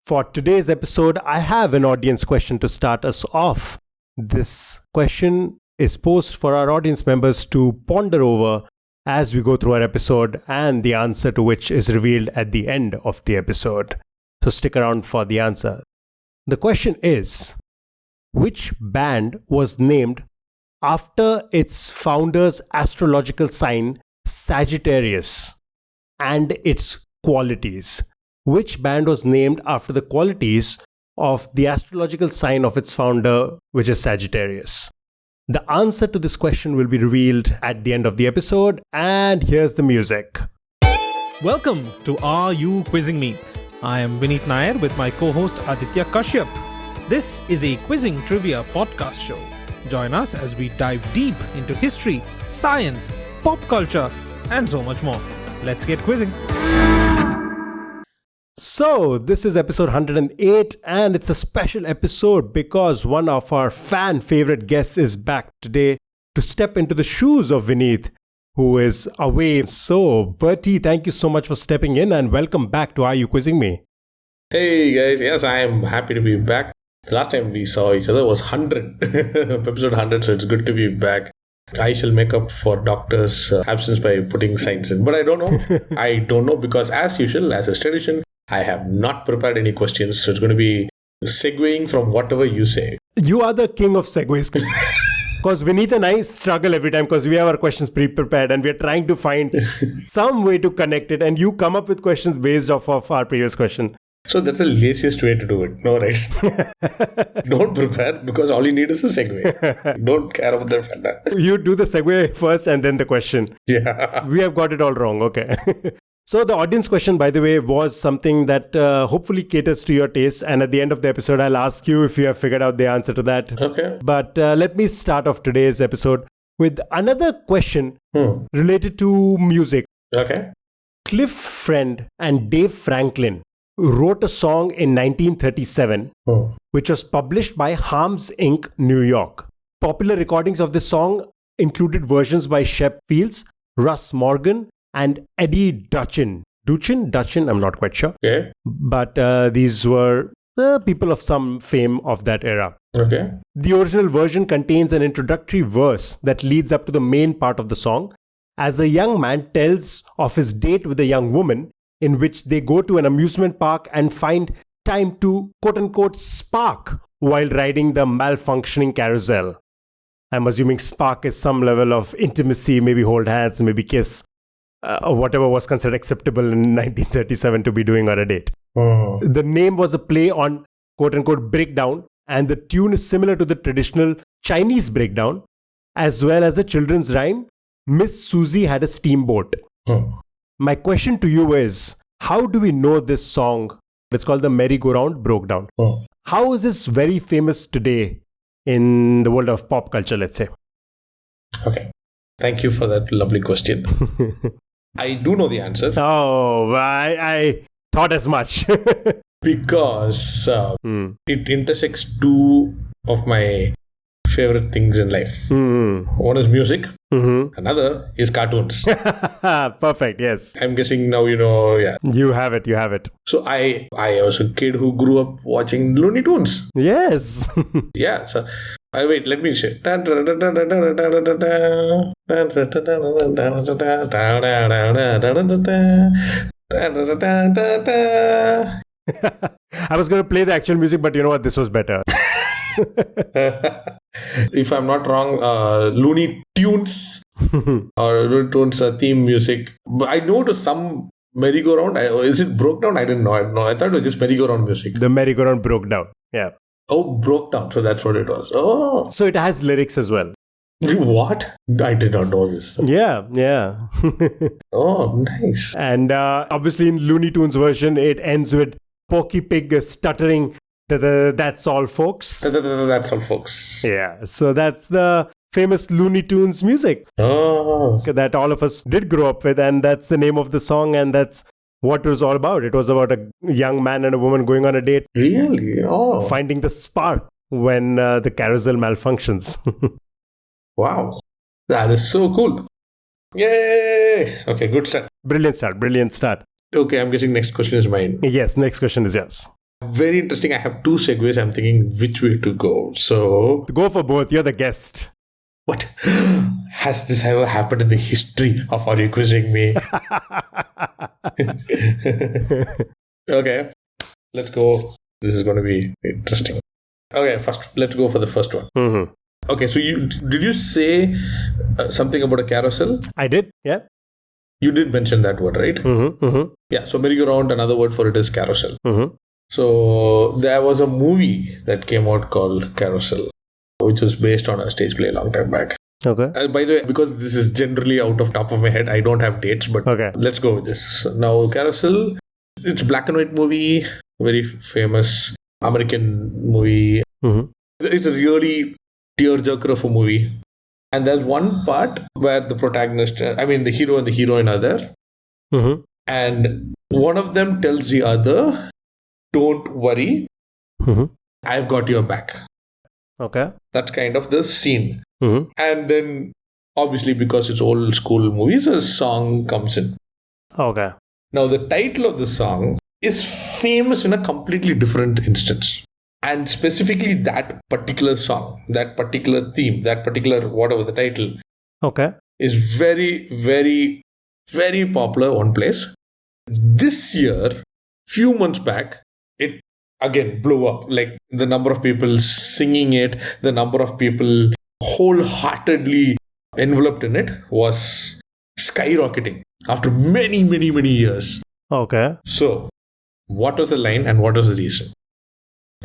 For today's episode, I have an audience question to start us off. This question is posed for our audience members to ponder over as we go through our episode, and the answer to which is revealed at the end of the episode. So stick around for the answer. The question is, which band was named after its founder's astrological sign Sagittarius and its qualities? Which band was named after the qualities of the astrological sign of its founder, which is Sagittarius? The answer to this question will be revealed at the end of the episode, and here's the music. Welcome to Are You Quizzing Me? I am Vineet Nair with my co-host Aditya Kashyap. This is a quizzing trivia podcast show. Join us as we dive deep into history, science, pop culture, and so much more. Let's get quizzing. So, this is episode 108, and it's a special episode because one of our fan favorite guests is back today to step into the shoes of Vineet, who is away. So, Berty, thank you so much for stepping in, and welcome back to Are You Quizzing Me? Hey guys, yes, I am happy to be back. The last time we saw each other was 100, episode 100, so it's good to be back. I shall make up for doctor's absence by putting science in, but I don't know. I don't know because as usual, as is tradition, I have not prepared any questions, so it's going to be segueing from whatever you say. You are the king of segues. Because Vineet and I struggle every time because we have our questions pre-prepared and we are trying to find some way to connect it, and you come up with questions based off of our previous question. So that's the laziest way to do it. No, right? Don't prepare because all you need is a segue. Don't care about the fender. You do the segue first and then the question. Yeah. We have got it all wrong. Okay. So the audience question, by the way, was something that hopefully caters to your taste. And at the end of the episode, I'll ask you if you have figured out the answer to that. Okay. But let me start off today's episode with another question related to music. Okay. Cliff Friend and Dave Franklin wrote a song in 1937, which was published by Harms Inc., New York. Popular recordings of this song included versions by Shep Fields, Russ Morgan, and Eddie Duchin, I'm not quite sure. Okay. But these were the people of some fame of that era. Okay. The original version contains an introductory verse that leads up to the main part of the song, as a young man tells of his date with a young woman, in which they go to an amusement park and find time to quote-unquote spark while riding the malfunctioning carousel. I'm assuming spark is some level of intimacy, maybe hold hands, maybe kiss. Or whatever was considered acceptable in 1937 to be doing on a date. The name was a play on quote-unquote breakdown, and the tune is similar to the traditional Chinese breakdown, as well as a children's rhyme, Miss Susie Had a Steamboat. My question to you is, how do we know this song? It's called The Merry-Go-Round Broke Down. How is this very famous today in the world of pop culture, let's say? Okay. Thank you for that lovely question. I do know the answer. Oh, I thought as much. Because it intersects two of my favorite things in life. One is music. Another is cartoons. Perfect, yes. I'm guessing now you know, yeah. You have it. So I was a kid who grew up watching Looney Tunes. Yes. Yeah, so wait, let me say. I was going to play the actual music, but you know what? This was better. If I'm not wrong, Looney Tunes or Looney Tunes theme music. But I know to some merry-go-round. Is it broke down? I didn't know. I thought it was just merry-go-round music. The merry-go-round broke down. Yeah. Oh, broke down. So that's what it was. Oh. So it has lyrics as well. What? I did not know this. Yeah. Oh, nice. And obviously in Looney Tunes version, it ends with Porky Pig stuttering, "That's all, folks." That's all, folks. Yeah. So that's the famous Looney Tunes music that all of us did grow up with. And that's the name of the song. And that's what it was all about. It was about a young man and a woman going on a date. Really? Oh. Finding the spark when the carousel malfunctions. Wow. That is so cool. Yay! Okay, good start. Brilliant start. Okay, I'm guessing next question is mine. Yes, next question is yours. Very interesting. I have two segues. I'm thinking which way to go. So, Go for both. You're the guest. what has this ever happened in the history of Are You Quizzing Me? Okay, let's go. This is going to be interesting. Okay, first, let's go for the first one. Mm-hmm. Okay, so did you say something about a carousel? I did, yeah. You did mention that word, right? Mm-hmm. Mm-hmm. Yeah, so merry-go-round, another word for it is carousel. Mm-hmm. So there was a movie that came out called Carousel, which was based on a stage play a long time back. Okay. By the way, because this is generally out of top of my head, I don't have dates, but Okay. let's go with this. Now, Carousel, it's a black and white movie, very famous American movie. Mm-hmm. It's a really tearjerker of a movie. And there's one part where the protagonist, the hero and the heroine are there. Mm-hmm. And one of them tells the other, don't worry, Mm-hmm. I've got your back. Okay. That's kind of the scene. Mm-hmm. And then, obviously, because it's old school movies, a song comes in. Okay. Now, the title of the song is famous in a completely different instance. And specifically that particular song, that particular theme, that particular whatever the title Okay. is very, very, very popular one place. This year, few months back, it again blew up. Like the number of people singing it, the number of people wholeheartedly enveloped in it was skyrocketing after many, many, many years. Okay. So, what was the line and what was the reason?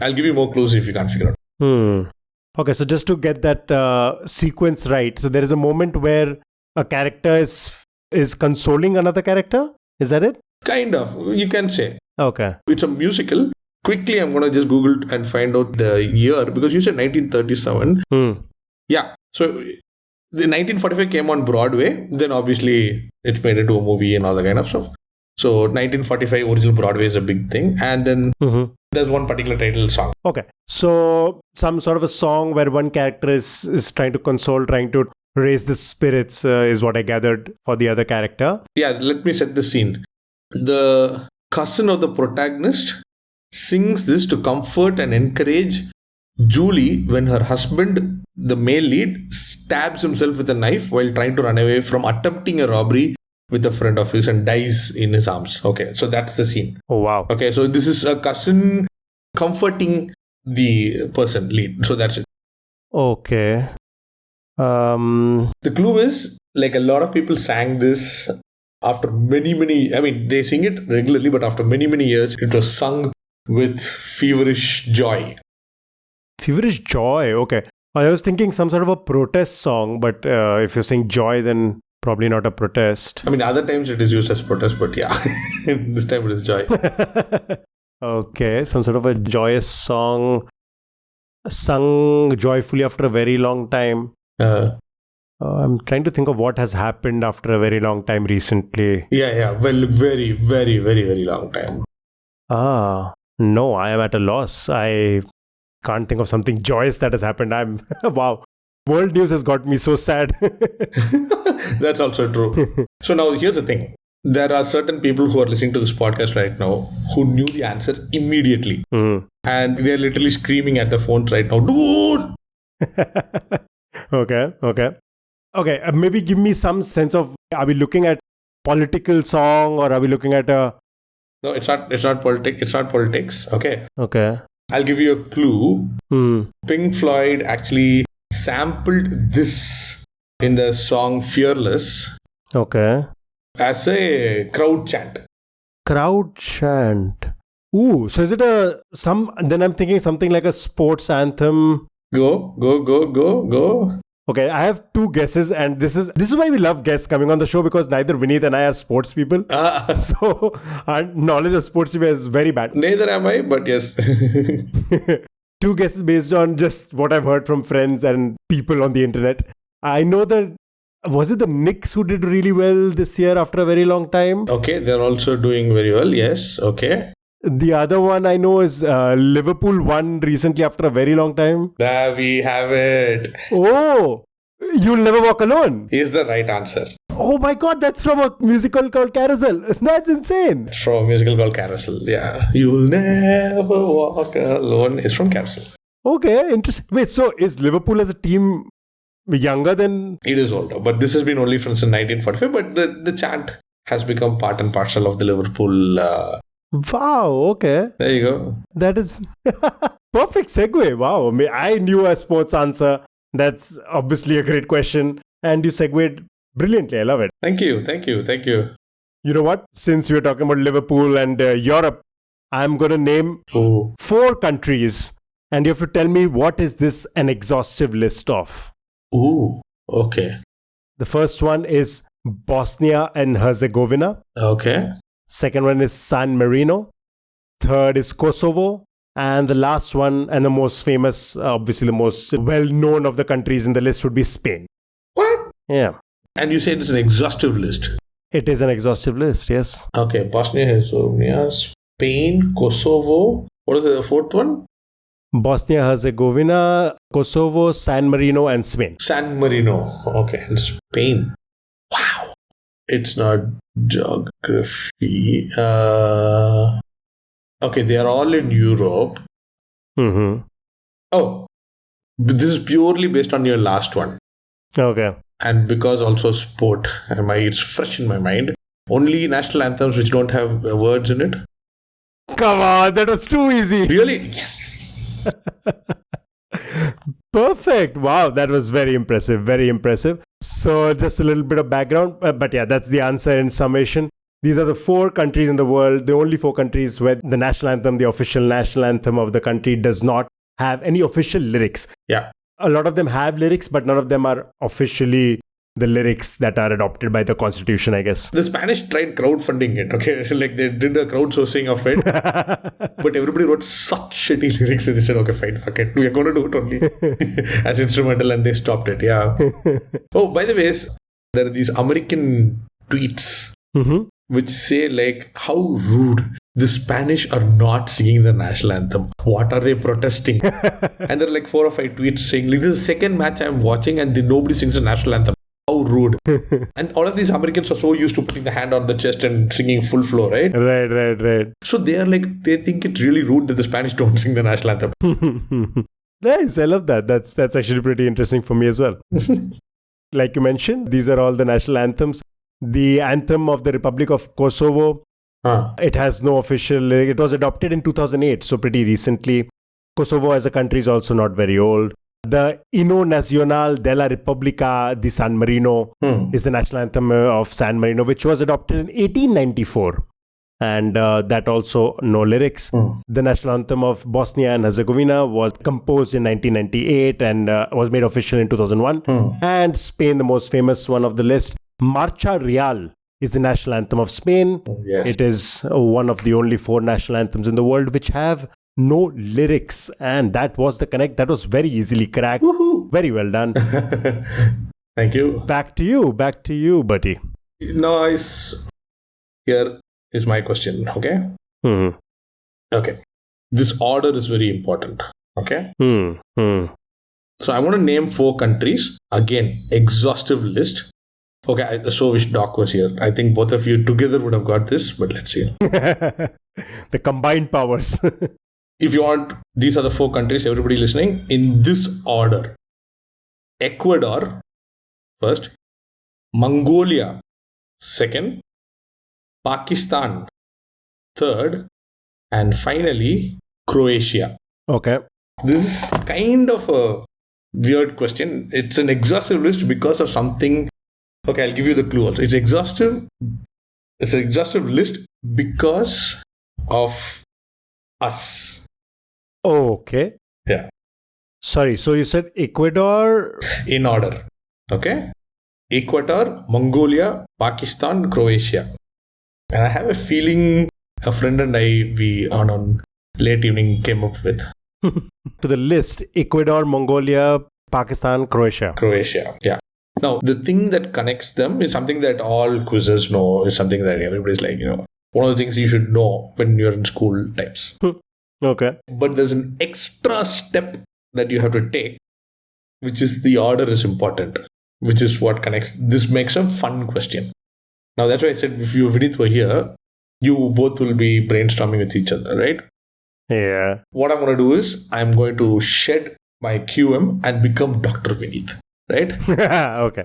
I'll give you more clues if you can't figure out. Okay, so just to get that sequence right, so there is a moment where a character is consoling another character? Is that it? Kind of, you can say. Okay. It's a musical. Quickly, I'm going to just Google and find out the year because you said 1937. Yeah, so the 1945 came on Broadway. Then obviously it's made into a movie and all that kind of stuff. So 1945 original Broadway is a big thing. And then there's one particular title song. Okay. So some sort of a song where one character is trying to console, trying to raise the spirits is what I gathered for the other character. Yeah, let me set the scene. The cousin of the protagonist sings this to comfort and encourage Julie when her husband, the male lead, stabs himself with a knife while trying to run away from attempting a robbery with a friend of his and dies in his arms. Okay, so that's the scene. Oh, wow. Okay, so this is a cousin comforting the person lead. So that's it. Okay. The clue is, like, a lot of people sang this after many, they sing it regularly, but after many, many years, it was sung with feverish joy. Feverish joy. Okay. I was thinking some sort of a protest song, but if you're saying joy, then probably not a protest. Other times it is used as protest, but yeah, this time it is joy. Okay, some sort of a joyous song sung joyfully after a very long time. I'm trying to think of what has happened after a very long time recently. Yeah. Well, very, very, very, very long time. No, I am at a loss. I can't think of something joyous that has happened. Wow. World news has got me so sad. That's also true. So now here's the thing. There are certain people who are listening to this podcast right now who knew the answer immediately. And they're literally screaming at the phones right now, dude! Okay. Maybe give me some sense of, are we looking at political song or are we looking at a... No, it's not politics. Okay. I'll give you a clue. Pink Floyd actually sampled this in the song Fearless. Okay. As a crowd chant. Crowd chant. Ooh, so is it then I'm thinking something like a sports anthem. Go. Okay, I have two guesses, and this is why we love guests coming on the show, because neither Vineet and I are sports people. So our knowledge of sports is very bad. Neither am I, but yes. Two guesses based on just what I've heard from friends and people on the internet. I know that, was it the Knicks who did really well this year after a very long time? Okay, they're also doing very well. Yes, okay. The other one I know is Liverpool won recently after a very long time. There we have it. Oh, You'll Never Walk Alone is the right answer. Oh my god, that's from a musical called Carousel. That's insane. It's from a musical called Carousel. Yeah. You'll never walk alone. It's from Carousel. Okay, interesting. Wait, so is Liverpool as a team younger than... It is older, but this has been only from since 1945. But the chant has become part and parcel of the Liverpool. Wow, okay. There you go. That is perfect segue. Wow, I knew a sports answer. That's obviously a great question. And you segued brilliantly. I love it. Thank you. You know what? Since we were talking about Liverpool and Europe, I'm going to name 4 countries. And you have to tell me what is this an exhaustive list of. Ooh, okay. The first one is Bosnia and Herzegovina. Okay. Second one is San Marino. Third is Kosovo. And the last one and the most famous, obviously the most well-known of the countries in the list would be Spain. What? Yeah. And you said it's an exhaustive list. It is an exhaustive list, yes. Okay, Bosnia, Herzegovina, Spain, Kosovo. What is the fourth one? Bosnia, Herzegovina, Kosovo, San Marino, and Spain. San Marino. Okay, and Spain. Wow. It's not geography. Okay, they are all in Europe. Mm-hmm. Oh, this is purely based on your last one. Okay. And because also sport, it's fresh in my mind. Only national anthems which don't have words in it. Come on, that was too easy. Really? Yes. Perfect. Wow, that was very impressive. Very impressive. So just a little bit of background. But yeah, that's the answer in summation. These are the 4 countries in the world, the only 4 countries where the national anthem, the official national anthem of the country, does not have any official lyrics. Yeah. A lot of them have lyrics, but none of them are officially the lyrics that are adopted by the constitution, I guess. The Spanish tried crowdfunding it, okay? Like they did a crowdsourcing of it. But everybody wrote such shitty lyrics that they said, okay, fine, fuck it. We are going to do it only as instrumental, and they stopped it, yeah. Oh, by the way, there are these American tweets which say like, how rude. The Spanish are not singing the national anthem. What are they protesting? And there are like 4 or 5 tweets saying, like, this is the second match I'm watching and nobody sings the national anthem. How rude. And all of these Americans are so used to putting the hand on the chest and singing full flow, right? Right. So they are like, they think it's really rude that the Spanish don't sing the national anthem. Nice, I love that. That's actually pretty interesting for me as well. Like you mentioned, these are all the national anthems. The anthem of the Republic of Kosovo, it has no official, it was adopted in 2008, so pretty recently. Kosovo as a country is also not very old. The Himno Nacional della Repubblica di San Marino is the national anthem of San Marino, which was adopted in 1894. And that also no lyrics. The national anthem of Bosnia and Herzegovina was composed in 1998 and was made official in 2001. And Spain, the most famous one of the list, Marcha Real is the national anthem of Spain. Yes. It is one of the only 4 national anthems in the world which have no lyrics. And that was the connect. That was very easily cracked. Woohoo. Very well done. Thank you. Back to you, Berty. Nice. Here is my question, okay? Okay. This order is very important, okay? So I want to name 4 countries. Again, exhaustive list. Okay, I so wish Doc was here. I think both of you together would have got this, but let's see. The combined powers. If you want, these are the 4 countries, everybody listening, in this order. Ecuador, first. Mongolia, second. Pakistan, third. And finally, Croatia. Okay. This is kind of a weird question. It's an exhaustive list because of something. Okay, I'll give you the clue also. It's exhaustive. It's an exhaustive list because of us. Okay. Yeah. Sorry, so you said Ecuador? In order. Okay. Ecuador, Mongolia, Pakistan, Croatia. And I have a feeling a friend and I, we on late evening came up with. To the list, Ecuador, Mongolia, Pakistan, Croatia. Croatia, yeah. Now, the thing that connects them is something that all quizzes know, is something that everybody's like, one of the things you should know when you're in school types. Okay. But there's an extra step that you have to take, which is the order is important. which is what connects. This makes a fun question. Now, that's why I said if you, Vinith, were here, you both will be brainstorming with each other, right? Yeah. What I'm going to do is I'm going to shed my QM and become Dr. Vinith, right?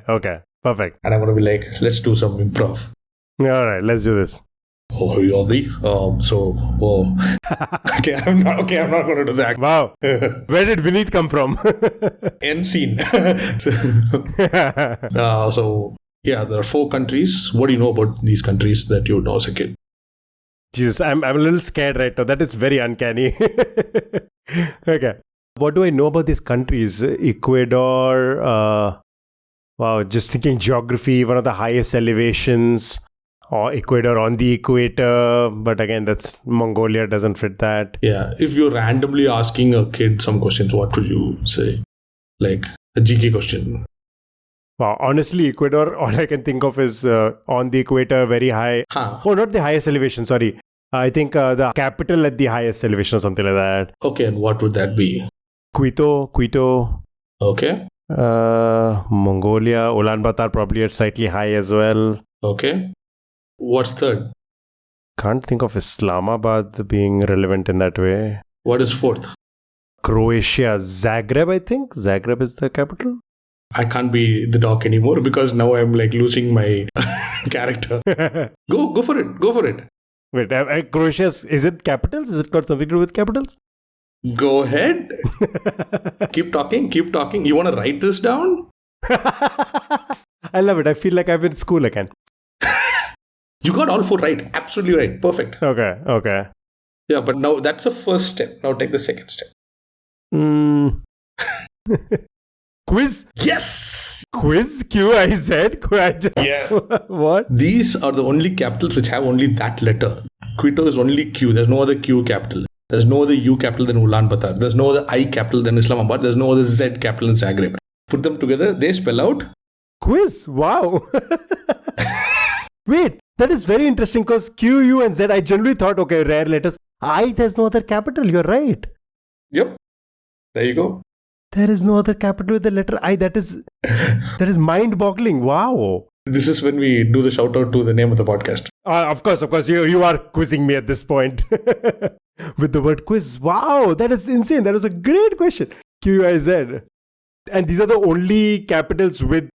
Okay. Perfect. And I'm going to be like, let's do some improv. All right, let's do this. Oh, Yodi. Okay, I'm not going to do that. Wow. Where did Vinith come from? End scene. Yeah, there are 4 countries. What do you know about these countries that you know as a kid? Jesus, I'm a little scared right now. That is very uncanny. Okay. What do I know about these countries? Ecuador. Wow, just thinking geography, one of the highest elevations. Or Ecuador on the equator. But again, that's Mongolia doesn't fit that. Yeah. If you're randomly asking a kid some questions, what would you say? Like a GK question. Wow, honestly, Ecuador, all I can think of is on the equator, very high. Huh. Oh, not the highest elevation, sorry. I think the capital at the highest elevation or something like that. Okay, and what would that be? Quito. Okay. Mongolia, Ulaanbaatar probably at slightly high as well. Okay. What's third? Can't think of Islamabad being relevant in that way. What is fourth? Croatia, Zagreb, I think. Zagreb is the capital. I can't be the doc anymore because now I'm like losing my character. Go for it. Wait, Croatia, is it capitals? Is it got something to do with capitals? Go ahead. Keep talking. You want to write this down? I love it. I feel like I'm in school again. You got all 4 right. Absolutely right. Perfect. Okay. Yeah, but now that's the first step. Now take the second step. Quiz? Yes! Quiz? Q-I-Z? Yeah. What? These are the only capitals which have only that letter. Quito is only Q. There's no other Q capital. There's no other U capital than Ulaanbaatar. There's no other I capital than Islamabad. There's no other Z capital in Zagreb. Put them together, they spell out Quiz. Wow. Wait, that is very interesting because Q, U and Z, I generally thought, okay, rare letters. I, there's no other capital. You're right. Yep. There you go. There is no other capital with the letter I. That is mind-boggling. Wow. This is when we do the shout out to the name of the podcast. Of course. You are quizzing me at this point. With the word quiz. Wow, that is insane. That is a great question. Q-I-Z. And these are the only capitals with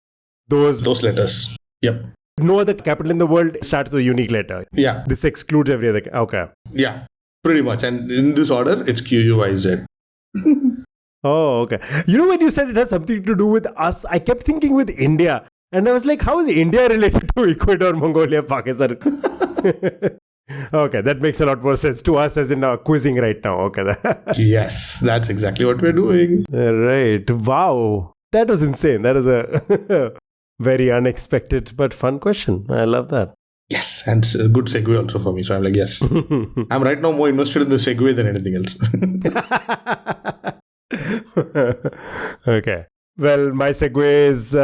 those letters. Yep. No other capital in the world starts with a unique letter. Yeah. This excludes every other. Okay. Yeah, pretty much. And in this order, it's Q-U-I-Z. Oh, okay. You know, when you said it has something to do with us, I kept thinking with India. And I was like, how is India related to Ecuador, Mongolia, Pakistan? Okay, that makes a lot more sense to us as in quizzing right now. Okay. Yes, that's exactly what we're doing. Right. Wow. That was insane. That is a very unexpected but fun question. I love that. Yes, and it's a good segue also for me. So I'm like, yes. I'm right now more invested in the segue than anything else. Okay. Well, my segue is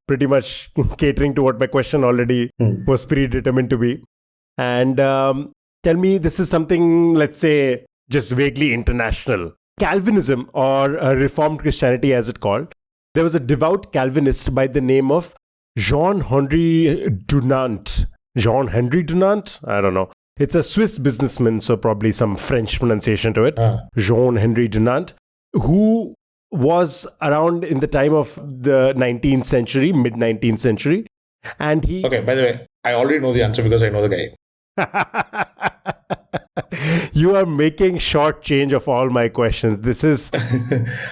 pretty much catering to what my question already was predetermined to be. And tell me, this is something, let's say, just vaguely international. Calvinism, or Reformed Christianity as it's called. There was a devout Calvinist by the name of Jean-Henri Dunant. Jean-Henri Dunant? I don't know. It's a Swiss businessman, so probably some French pronunciation to it. Jean-Henri Dunant, who was around in the time of the 19th century, mid-19th century. And he... Okay, by the way, I already know the answer because I know the guy. You are making short change of all my questions. This is...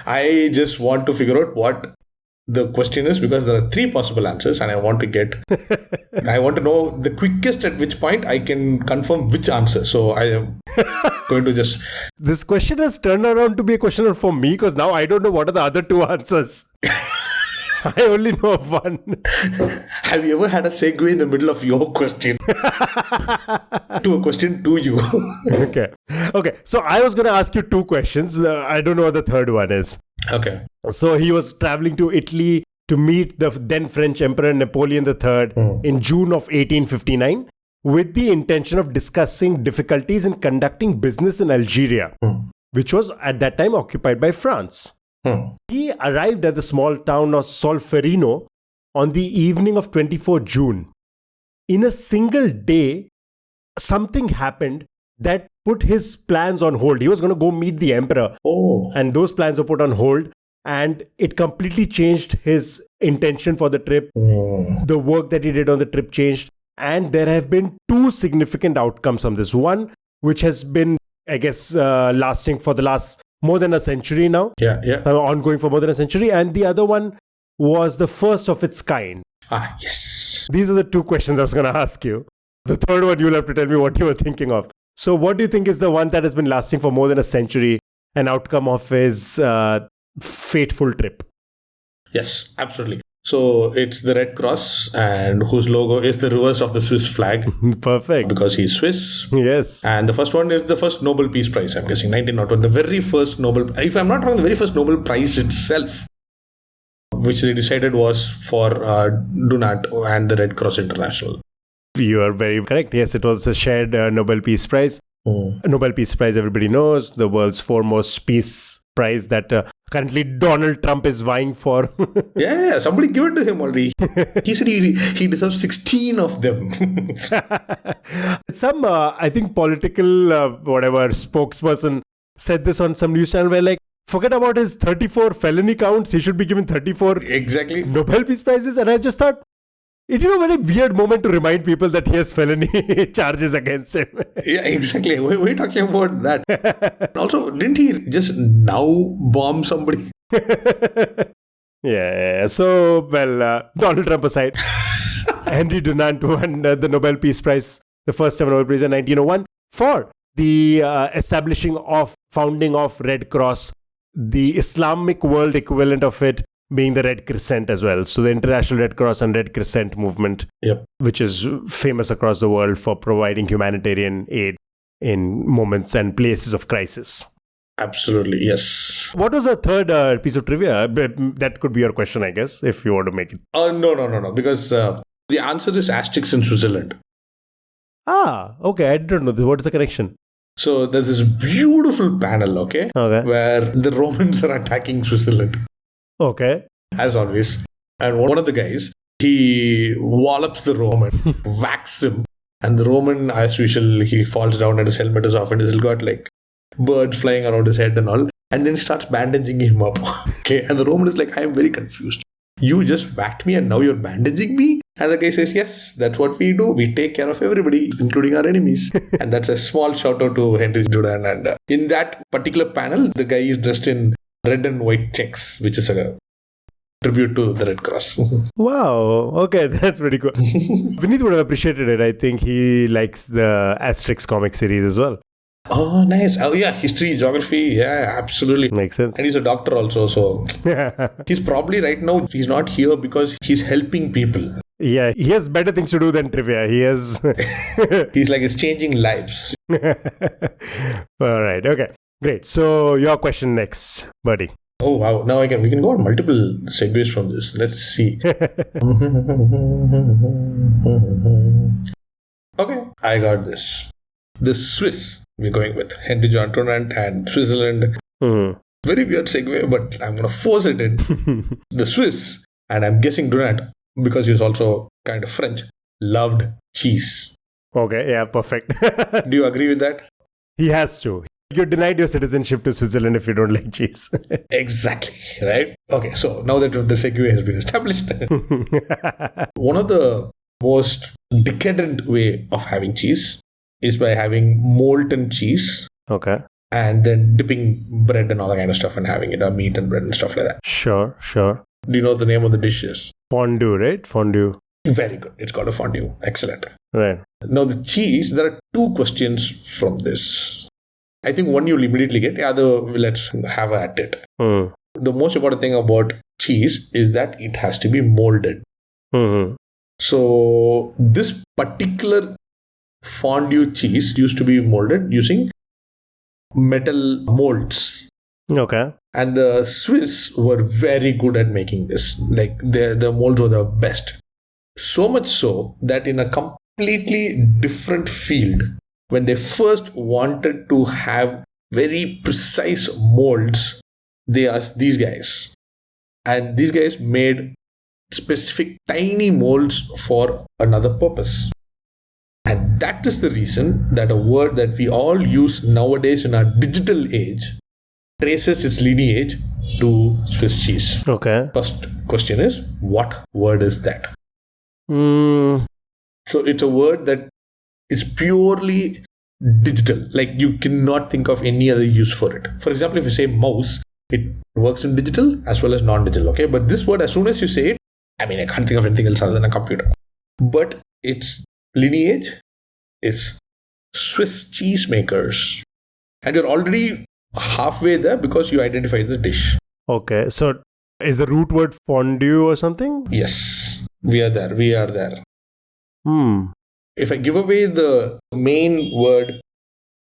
I just want to figure out what the question is because there are 3 possible answers and I want to know the quickest at which point I can confirm which answer. So I am going to just... This question has turned around to be a question for me because now I don't know what are the other 2 answers. I only know of one. Have you ever had a segue in the middle of your question to a question to you? Okay. So I was going to ask you 2 questions. I don't know what the third one is. Okay. So he was traveling to Italy to meet the then French Emperor Napoleon III in June of 1859 with the intention of discussing difficulties in conducting business in Algeria, which was at that time occupied by France. He arrived at the small town of Solferino on the evening of 24 June, in a single day, something happened that put his plans on hold. He was going to go meet the emperor. Oh. And those plans were put on hold. And it completely changed his intention for the trip. The work that he did on the trip changed. And there have been two significant outcomes from this. One, which has been, I guess, lasting for the last more than a century now. Yeah. Ongoing for more than a century. And the other one was the first of its kind. Ah, yes. These are the two questions I was going to ask you. The third one, you'll have to tell me what you were thinking of. So what do you think is the one that has been lasting for more than a century, an outcome of his fateful trip? Yes, absolutely. So it's the Red Cross, and whose logo is the reverse of the Swiss flag. Perfect. Because he's Swiss. Yes. And the first one is the first Nobel Peace Prize, I'm guessing, 1901. The very first Nobel, if I'm not wrong, the very first Nobel Prize itself, which they decided was for Dunant and the Red Cross International. You are very correct. Yes, it was a shared Nobel Peace Prize. Nobel Peace Prize, everybody knows, the world's foremost peace prize that currently Donald Trump is vying for. Yeah, somebody give it to him already. He said he deserves 16 of them. Some, I think, political, spokesperson said this on some news channel where, like, forget about his 34 felony counts. He should be given 34 Exactly. Nobel Peace Prizes. And I just thought, it is a very weird moment to remind people that he has felony charges against him. Yeah, exactly. We're talking about that. Also, didn't he just now bomb somebody? Yeah. So, well, Donald Trump aside, Henry Dunant won the Nobel Peace Prize, the first ever Nobel Prize in 1901, for the founding of Red Cross, the Islamic world equivalent of it being the Red Crescent as well. So the International Red Cross and Red Crescent movement, which is famous across the world for providing humanitarian aid in moments and places of crisis. Absolutely, yes. What was the third piece of trivia? That could be your question, I guess, if you want to make it. No. Because the answer is Asterix in Switzerland. Ah, okay. I don't know. What is the connection? So there's this beautiful panel, okay, where the Romans are attacking Switzerland. Okay. As always. And one of the guys, he wallops the Roman, whacks him. And the Roman, as usual, he falls down and his helmet is off and he's got like birds flying around his head and all. And then he starts bandaging him up. Okay. And the Roman is like, I am very confused. You just whacked me and now you're bandaging me? And the guy says, yes, that's what we do. We take care of everybody, including our enemies. And that's a small shout out to Henry Dunant. And in that particular panel, the guy is dressed in red and white checks, which is a tribute to the Red Cross. Wow. Okay, that's pretty cool. Vineet would have appreciated it. I think he likes the Asterix comic series as well. Oh, nice. Oh, yeah. History, geography. Yeah, absolutely. Makes sense. And he's a doctor also. So he's probably right now, he's not here because he's helping people. Yeah, he has better things to do than trivia. He's changing lives. All right. Okay. Great. So your question next, Berty. Oh wow! Now we can go on multiple segues from this. Let's see. Okay, I got this. The Swiss we're going with Henry Dunant and Switzerland. Very weird segue, but I'm gonna force it in. The Swiss, and I'm guessing Dunant because he was also kind of French, loved cheese. Okay. Yeah. Perfect. Do you agree with that? He has to. You're denied your citizenship to Switzerland if you don't like cheese. Exactly, right? Okay, so now that the segue has been established, one of the most decadent way of having cheese is by having molten cheese. Okay. And then dipping bread and all that kind of stuff and having it on meat and bread and stuff like that. Sure. Do you know the name of the dishes? Fondue, right? Fondue. Very good. It's called a fondue. Excellent. Right. Now the cheese, there are two questions from this. I think one you'll immediately get, the other let's have at it. The most important thing about cheese is that it has to be molded. So this particular fondue cheese used to be molded using metal molds. Okay. And the Swiss were very good at making this. Like the molds were the best. So much so that in a completely different field, when they first wanted to have very precise molds, they asked these guys. And these guys made specific tiny molds for another purpose. And that is the reason that a word that we all use nowadays in our digital age traces its lineage to Swiss cheese. Okay. First question is, what word is that? Mm, So it's a word that is purely digital. Like you cannot think of any other use for it. For example, if you say mouse, it works in digital as well as non-digital. Okay, but this word, as soon as you say it, I mean, I can't think of anything else other than a computer. But its lineage is Swiss cheesemakers, and you're already halfway there because you identified the dish. okay. So is the root word fondue or something? Yes, we are there. We are there. If I give away the main word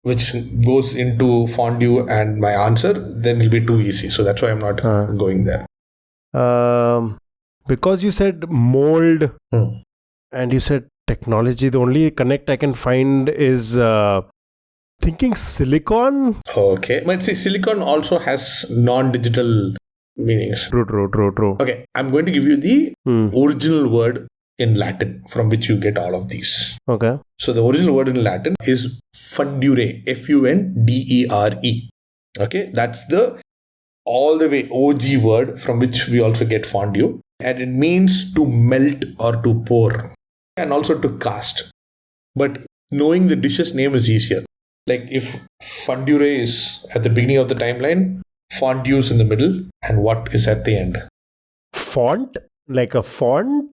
which goes into fondue and my answer, then it'll be too easy. So that's why I'm not going there. Because you said mold and you said technology, the only connect I can find is thinking silicon. Okay. But see, silicon also has non-digital meanings. True. Okay. I'm going to give you the original word in Latin from which you get all of these. Okay. So the original word in Latin is fundere, F-U-N-D-E-R-E. Okay, that's the all the way OG word from which we also get fondue, and it means to melt or to pour and also to cast. But knowing the dish's name is easier. Like if fundure is at the beginning of the timeline, fondue is in the middle, and what is at the end? Font? Like a font?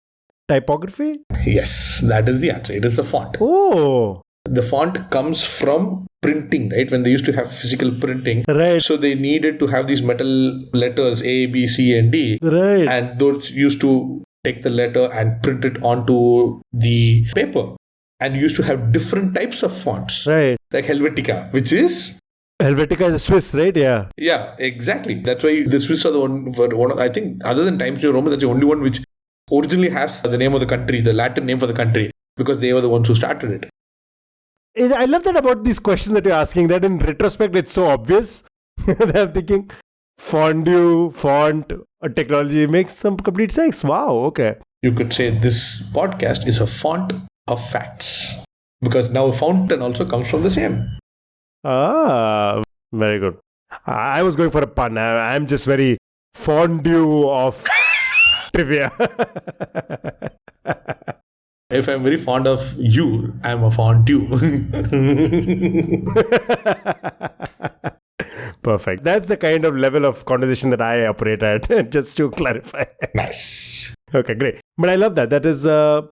Typography? Yes, that is the answer. It is a font. Oh. The font comes from printing, right? When they used to have physical printing. Right. So they needed to have these metal letters A, B, C, and D. Right. And those used to take the letter and print it onto the paper. And you used to have different types of fonts. Right. Like Helvetica, which is... Helvetica is Swiss, right? Yeah. Yeah, exactly. That's why the Swiss are the one I think, other than Times New Roman, that's the only one which originally has the name of the country, the Latin name for the country, because they were the ones who started it. I love that about these questions that you're asking, that in retrospect it's so obvious that I'm thinking fondue, font, or technology makes some complete sense. Wow, okay. You could say this podcast is a font of facts, because now fountain also comes from the same. Ah, very good. I was going for a pun. I'm just very fondue of trivia. If I'm very fond of you, I'm a fondue. Perfect. That's the kind of level of conversation that I operate at, just to clarify. Nice. Okay, great. But I love that. That is a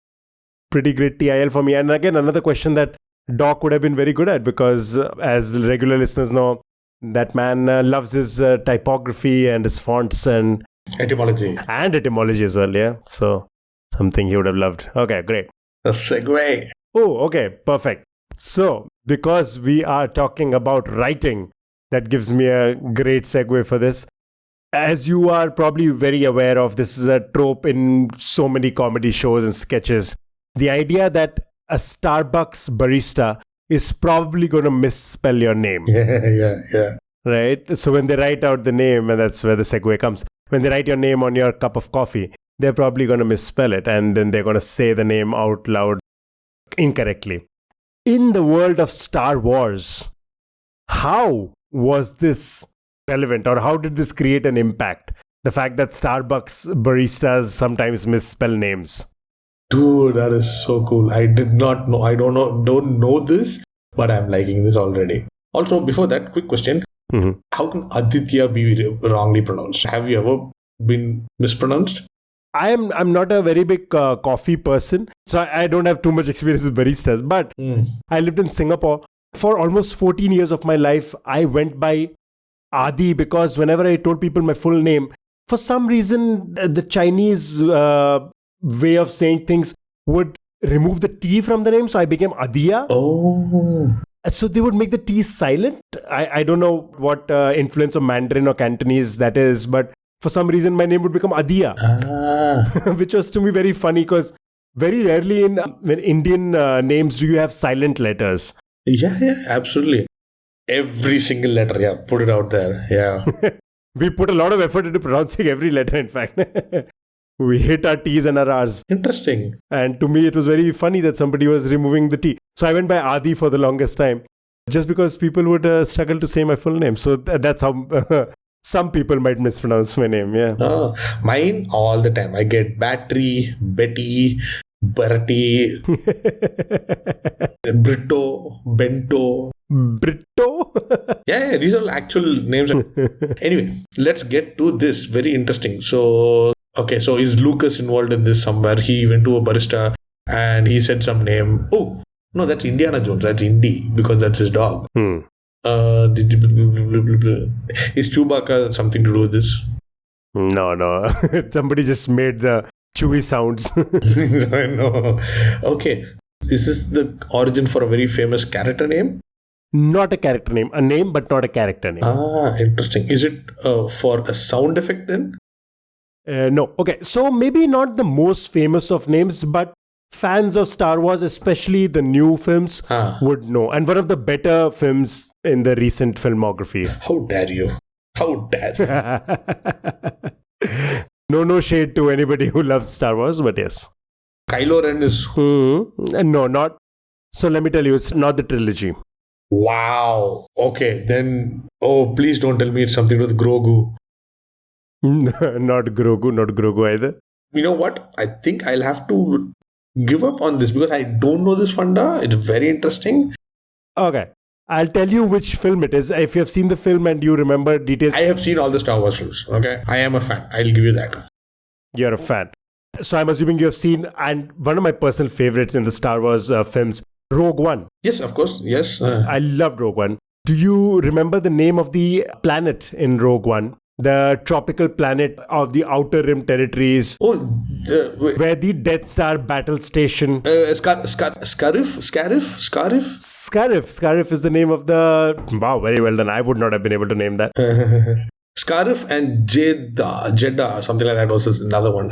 pretty great TIL for me. And again, another question that Doc would have been very good at, because as regular listeners know, that man loves his typography and his fonts and Etymology. And etymology as well, yeah. So something he would have loved. Okay, great. A segue. Oh, okay, perfect. So because we are talking about writing, that gives me a great segue for this. As you are probably very aware of, this is a trope in so many comedy shows and sketches. The idea that a Starbucks barista is probably going to misspell your name. Yeah. Right? So when they write out the name, and that's where the segue comes, when they write your name on your cup of coffee, they're probably going to misspell it, and then they're going to say the name out loud incorrectly. In the world of Star Wars, how was this relevant, or how did this create an impact? The fact that Starbucks baristas sometimes misspell names. Dude, that is so cool. I did not know. I don't know this, but I'm liking this already. Also, before that, quick question. Mm-hmm. How can Aditya be wrongly pronounced? Have you ever been mispronounced? I'm not a very big coffee person, so I don't have too much experience with baristas, but I lived in Singapore. For almost 14 years of my life, I went by Adi, because whenever I told people my full name, for some reason, the Chinese way of saying things would remove the T from the name, so I became Adia. Oh. So they would make the T silent. I don't know what influence of Mandarin or Cantonese that is, but for some reason my name would become Adia, which was to me very funny, because very rarely in Indian names do you have silent letters. Yeah, absolutely. Every single letter, yeah, put it out there, yeah. We put a lot of effort into pronouncing every letter, in fact. We hit our T's and our R's. Interesting. And to me, it was very funny that somebody was removing the T. So I went by Adi for the longest time, just because people would struggle to say my full name. So that's how some people might mispronounce my name. Yeah. Oh, mine all the time. I get Battery, Betty, Berty, Brito, Bento. Brito? Yeah, these are actual names. Anyway, let's get to this. Very interesting. So, okay, so is Lucas involved in this somewhere? He went to a barista and he said some name. Oh, no, that's Indiana Jones. That's Indy because that's his dog. Is Chewbacca something to do with this? No. Somebody just made the chewy sounds. I know. Okay. Is this the origin for a very famous character name? Not a character name. A name, but not a character name. Ah, interesting. Is it for a sound effect then? No. Okay. So maybe not the most famous of names, but fans of Star Wars, especially the new films, would know. And one of the better films in the recent filmography. How dare you? How dare you? No shade to anybody who loves Star Wars, but yes. Kylo Ren is... No, not... So let me tell you, it's not the trilogy. Wow. Okay, then... Oh, please don't tell me it's something with Grogu. Not Grogu either. You know what? I think I'll have to give up on this because I don't know this funda. It's very interesting. Okay. I'll tell you which film it is. If you have seen the film and you remember details. I have seen all the Star Wars films. Okay. I am a fan. I'll give you that. You're a fan. So I'm assuming you have seen, and one of my personal favorites in the Star Wars films, Rogue One. Yes, of course. Yes. I loved Rogue One. Do you remember the name of the planet in Rogue One? The tropical planet of the Outer Rim territories. Oh, where the Death Star battle station. Scarif is the name of the... Wow, very well done. I would not have been able to name that. Scarif and Jeddah, something like that was another one.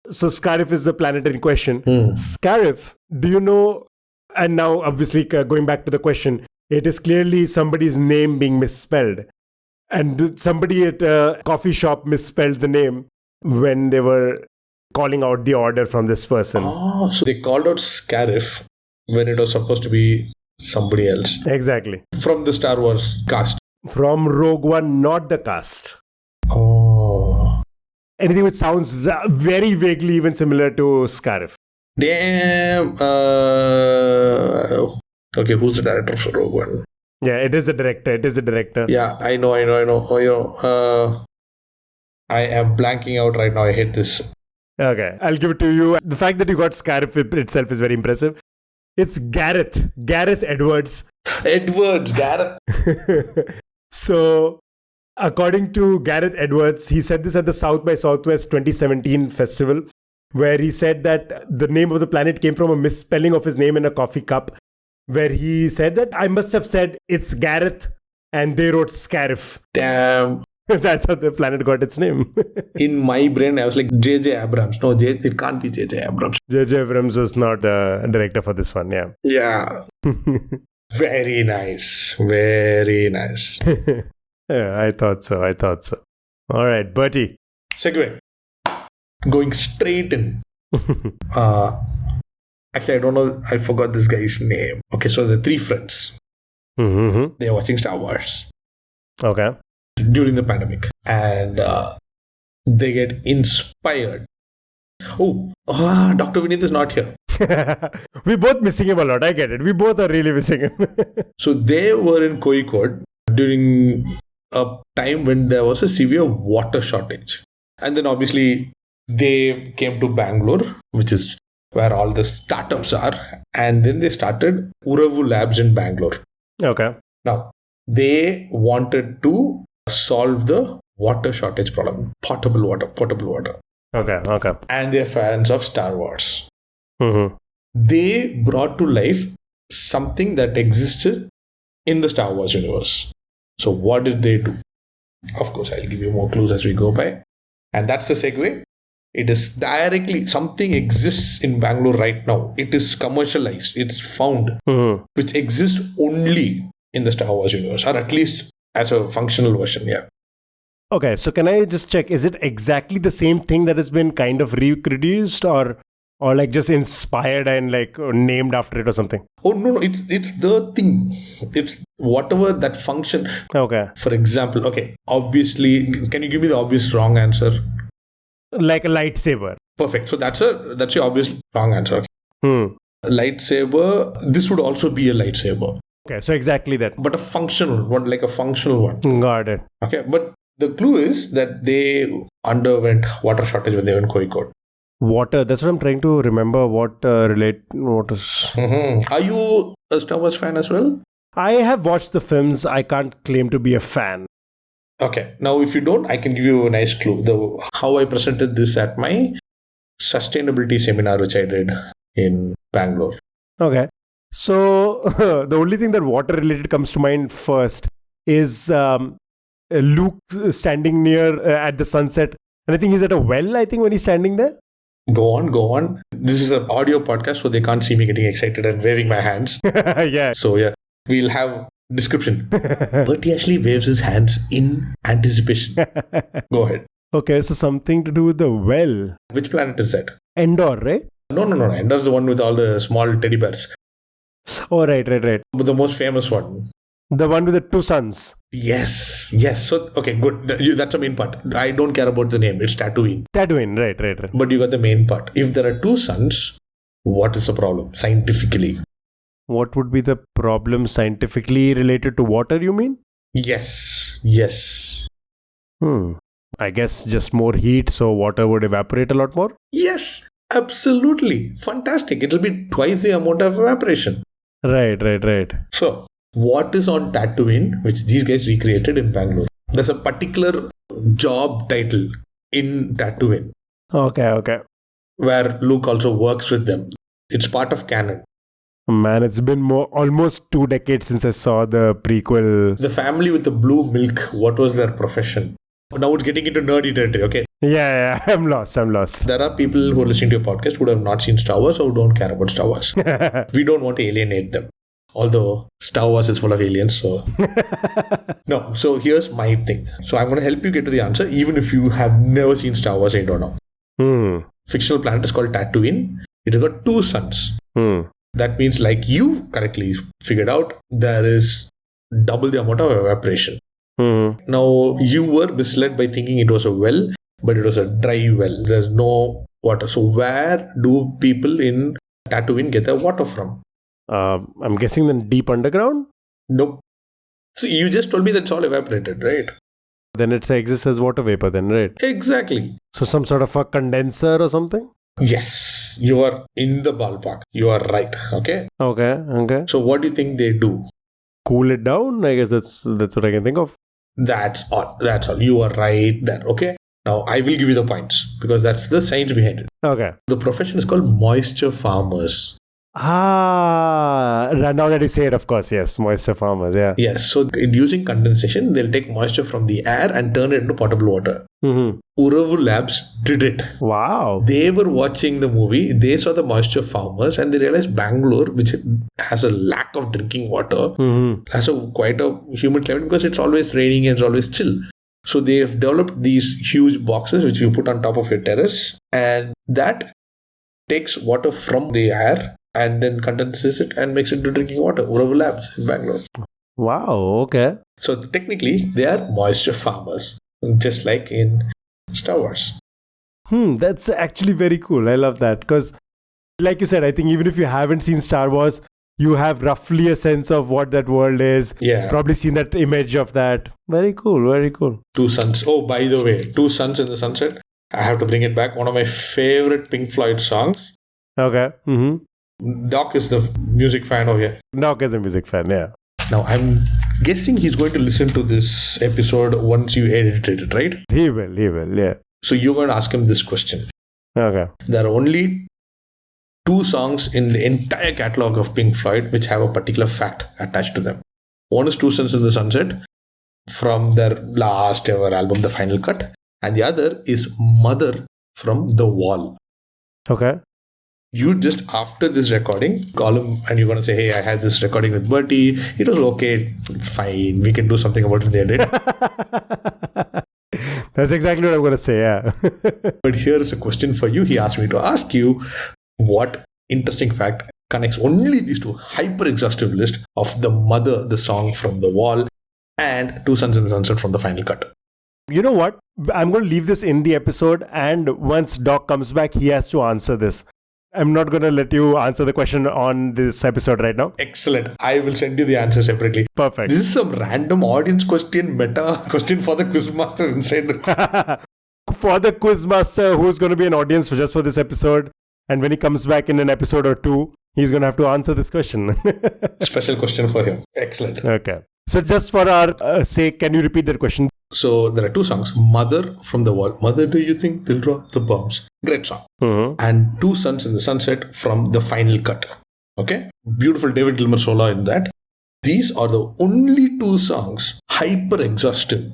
So Scarif is the planet in question. Scarif, do you know... And now, obviously, going back to the question, it is clearly somebody's name being misspelled. And somebody at a coffee shop misspelled the name when they were calling out the order from this person. Oh, so they called out Scarif when it was supposed to be somebody else. Exactly. From the Star Wars cast. From Rogue One, not the cast. Oh. Anything which sounds very vaguely even similar to Scarif. Damn. Okay, who's the director for Rogue One? Yeah, it is the director. Yeah, I know. I am blanking out right now. I hate this. Okay, I'll give it to you. The fact that you got Scarif itself is very impressive. It's Gareth Edwards. Gareth. So, according to Gareth Edwards, he said this at the South by Southwest 2017 festival, where he said that the name of the planet came from a misspelling of his name in a coffee cup, where he said that I must have said it's Gareth and they wrote Scarif. Damn. That's how the planet got its name. In my brain, I was like, J.J. Abrams. No, it can't be J.J. Abrams. J.J. Abrams was not the director for this one, yeah. Yeah. Very nice. Very nice. Yeah, I thought so. All right, Bertie. Segue. Going straight in. Actually, I don't know. I forgot this guy's name. Okay, so the three friends. Mm-hmm. They're watching Star Wars. Okay. During the pandemic. And they get inspired. Oh, Dr. Vineet is not here. We're both missing him a lot. I get it. We both are really missing him. So they were in Kozhikode during a time when there was a severe water shortage. And then obviously they came to Bangalore, which is where all the startups are. And then they started Uravu Labs in Bangalore. Okay. Now, they wanted to solve the water shortage problem. Potable water. Okay. And they're fans of Star Wars. Mm-hmm. They brought to life something that existed in the Star Wars universe. So what did they do? Of course, I'll give you more clues as we go by. And that's the segue. It is directly, something exists in Bangalore right now. It is commercialized. It's found, which exists only in the Star Wars universe, or at least as a functional version, yeah. Okay, so can I just check, is it exactly the same thing that has been kind of reproduced or like just inspired and like named after it or something? Oh no, it's the thing. It's whatever that function. Okay. For example, okay, obviously, can you give me the obvious wrong answer? Like a lightsaber. Perfect. So that's your obvious wrong answer. Okay. Lightsaber. This would also be a lightsaber, Okay, so exactly that. but a functional one, like a functional one. Got it. Okay, but the clue is that they underwent water shortage when they were in Kozhikode. Water. That's what I'm trying to remember. What is? Are you a Star Wars fan as well? I have watched the films. I can't claim to be a fan. Okay. Now, if you don't, I can give you a nice clue. How I presented this at my sustainability seminar, which I did in Bangalore. Okay. So the only thing that water related comes to mind first is Luke standing near at the sunset. And I think he's at a well, I think, when he's standing there. Go on. This is an audio podcast, so they can't see me getting excited and waving my hands. Yeah. So, yeah, we'll have description. Berty Ashley waves his hands in anticipation. Go ahead. Okay, so something to do with the well. Which planet is that? Endor, right? No. Ender's the one with all the small teddy bears. Oh, right. But the most famous one. The one with the two suns. Yes. So, okay, good. That's the main part. I don't care about the name. It's Tatooine. Tatooine, right. But you got the main part. If there are two suns, what is the problem scientifically? What would be the problem scientifically related to water, you mean? Yes. I guess just more heat, so water would evaporate a lot more? Yes, absolutely. Fantastic. It'll be twice the amount of evaporation. Right. So, what is on Tatooine, which these guys recreated in Bangalore? There's a particular job title in Tatooine. Okay. Where Luke also works with them. It's part of canon. Man, it's been almost 2 decades since I saw the prequel. The family with the blue milk, what was their profession? Now it's getting into nerdy territory, okay? Yeah, I'm lost. There are people who are listening to your podcast who have not seen Star Wars or who don't care about Star Wars. We don't want to alienate them. Although Star Wars is full of aliens, so... No, so here's my thing. So I'm going to help you get to the answer, even if you have never seen Star Wars and you don't know. Fictional planet is called Tatooine. It has got two suns. That means, like you correctly figured out, there is double the amount of evaporation. Now, you were misled by thinking it was a well, but it was a dry well. There's no water. So where do people in Tatooine get their water from? I'm guessing then deep underground? Nope. So you just told me that's all evaporated, right? Then it exists as water vapor then, right? Exactly. So some sort of a condenser or something? Yes, you are in the ballpark. You are right. Okay. Okay. So what do you think they do? Cool it down? I guess that's what I can think of. That's all. You are right there. Okay. Now I will give you the points because that's the science behind it. Okay. The profession is called moisture farmers. Now that you say it, of course, yes, moisture farmers, yeah. Yes, so using condensation, they'll take moisture from the air and turn it into potable water. Uravu Labs did it. Wow. They were watching the movie, they saw the moisture farmers and they realized Bangalore, which has a lack of drinking water, has quite a humid climate because it's always raining and it's always chill. So they've developed these huge boxes which you put on top of your terrace and that takes water from the air and then condenses it and makes it into drinking water. Uravu Labs in Bangalore. Wow, okay. So technically, they are moisture farmers, just like in Star Wars. That's actually very cool. I love that because, like you said, I think even if you haven't seen Star Wars, you have roughly a sense of what that world is. Yeah. Probably seen that image of that. Very cool. Two suns. Oh, by the way, Two Suns in the Sunset. I have to bring it back. One of my favorite Pink Floyd songs. Okay. Doc is the music fan over here. Doc is a music fan, yeah. Now, I'm guessing he's going to listen to this episode once you edited it, right? He will, yeah. So you're going to ask him this question. Okay. There are only 2 songs in the entire catalogue of Pink Floyd which have a particular fact attached to them. One is Two Suns in the Sunset from their last ever album, The Final Cut. And the other is Mother from The Wall. Okay. You just, after this recording, call him and you're going to say, hey, I had this recording with Berty. It was okay. Fine. We can do something about it in the edit. That's exactly what I'm going to say, yeah. But here's a question for you. He asked me to ask you what interesting fact connects only these two hyper-exhaustive list of The Mother, the song from The Wall, and Two Suns in the Sunset from the Final Cut. You know what? I'm going to leave this in the episode, and once Doc comes back, he has to answer this. I'm not going to let you answer the question on this episode right now. Excellent. I will send you the answer separately. Perfect. This is some random audience question, meta question for the quizmaster inside the... For the quizmaster, who's going to be an audience just for this episode, and when he comes back in an episode or two, he's going to have to answer this question. Special question for him. Excellent. Okay. So just for our sake, can you repeat that question? So there are two songs. Mother from The Wall. Mother, do you think they'll drop the bombs? Great song. Mm-hmm. And Two Suns in the Sunset from the Final Cut. Okay? Beautiful David Gilmour solo in that. These are the only two songs, hyper exhaustive,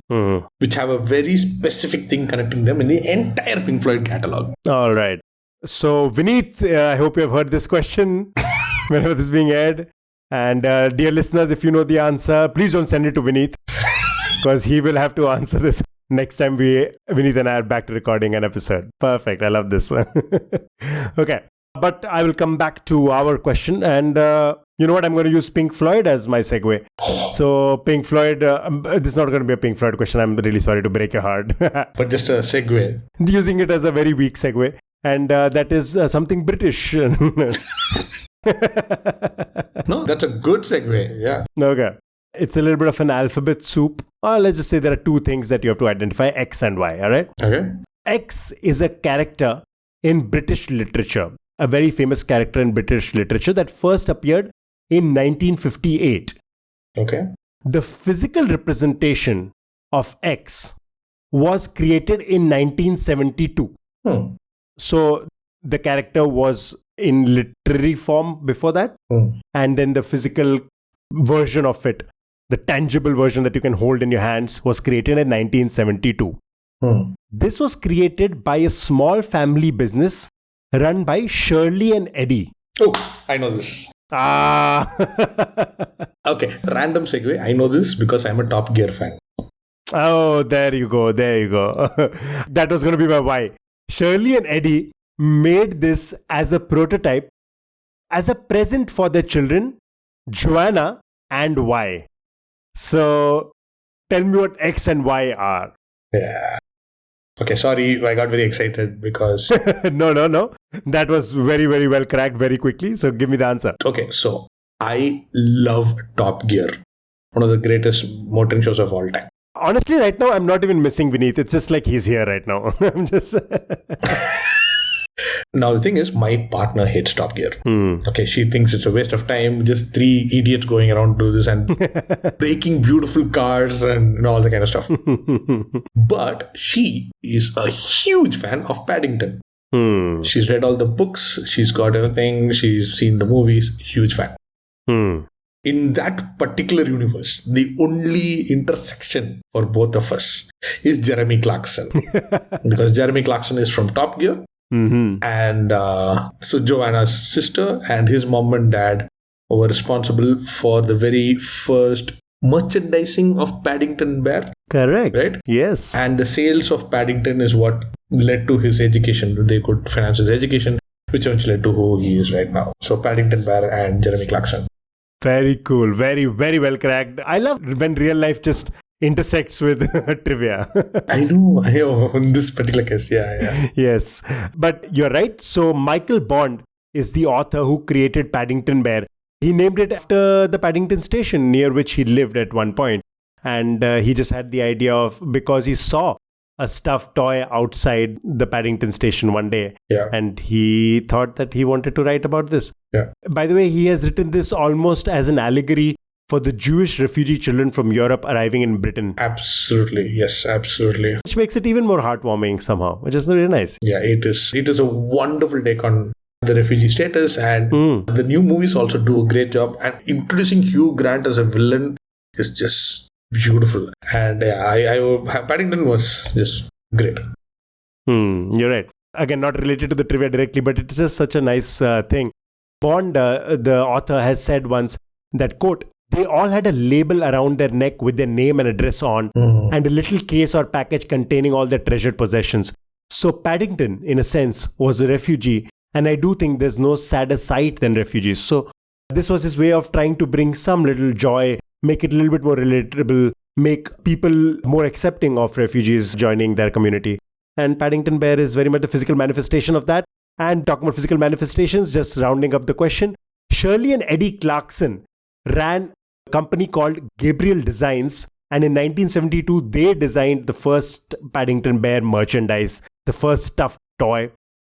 which have a very specific thing connecting them in the entire Pink Floyd catalog. All right. So Vineet, I hope you have heard this question whenever this is being aired. And dear listeners, if you know the answer, please don't send it to Vineet, because he will have to answer this next time Vineet and I are back to recording an episode. Perfect. I love this. Okay. But I will come back to our question. And you know what? I'm going to use Pink Floyd as my segue. So Pink Floyd, this is not going to be a Pink Floyd question. I'm really sorry to break your heart. But just a segue. Using it as a very weak segue. And that is something British. No, that's a good segue. Yeah. Okay. It's a little bit of an alphabet soup. Or let's just say there are two things that you have to identify, X and Y. All right. Okay. X is a character in British literature. A very famous character in British literature that first appeared in 1958. Okay. The physical representation of X was created in 1972. So the character was in literary form before that. And then the physical version of it, the tangible version that you can hold in your hands, was created in 1972. This was created by a small family business run by Shirley and Eddie. Oh, I know this. Okay, random segue. I know this because I'm a Top Gear fan. Oh, there you go. That was going to be my why. Shirley and Eddie made this as a prototype, as a present for their children, Joanna and Y. So, tell me what X and Y are. Yeah. Okay, sorry, I got very excited because... No. That was very, very well cracked very quickly. So, give me the answer. Okay, so I love Top Gear. One of the greatest motoring shows of all time. Honestly, right now, I'm not even missing Vineet. It's just like he's here right now. I'm just... Now, the thing is, my partner hates Top Gear. Okay, she thinks it's a waste of time. Just three idiots going around do this and breaking beautiful cars and all that kind of stuff. But she is a huge fan of Paddington. She's read all the books. She's got everything. She's seen the movies. Huge fan. In that particular universe, the only intersection for both of us is Jeremy Clarkson. Because Jeremy Clarkson is from Top Gear. And so Joanna's sister and his mom and dad were responsible for the very first merchandising of Paddington Bear. Correct. Right? Yes. And the sales of Paddington is what led to his education. They could finance his education, which eventually led to who he is right now. So Paddington Bear and Jeremy Clarkson. Very cool. Very, very well cracked. I love when real life just intersects with trivia. I know. In this particular case, yeah. Yes. But you're right. So Michael Bond is the author who created Paddington Bear. He named it after the Paddington station near which he lived at one point. And he just had the idea of, because he saw a stuffed toy outside the Paddington station one day. Yeah. And he thought that he wanted to write about this. Yeah. By the way, he has written this almost as an allegory for the Jewish refugee children from Europe arriving in Britain. Absolutely. Yes, absolutely. Which makes it even more heartwarming somehow, which is really nice. Yeah, it is. It is a wonderful take on the refugee status, and the new movies also do a great job. And introducing Hugh Grant as a villain is just beautiful. And Paddington was just great. You're right. Again, not related to the trivia directly, but it's just such a nice thing. Bond, the author, has said once that, quote, they all had a label around their neck with their name and address on, and a little case or package containing all their treasured possessions. So Paddington, in a sense, was a refugee, and I do think there's no sadder sight than refugees. So this was his way of trying to bring some little joy, make it a little bit more relatable, make people more accepting of refugees joining their community. And Paddington Bear is very much the physical manifestation of that. And talking about physical manifestations, just rounding up the question, Shirley and Eddie Clarkson ran a company called Gabriel Designs, and in 1972 they designed the first Paddington Bear merchandise, the first stuffed toy.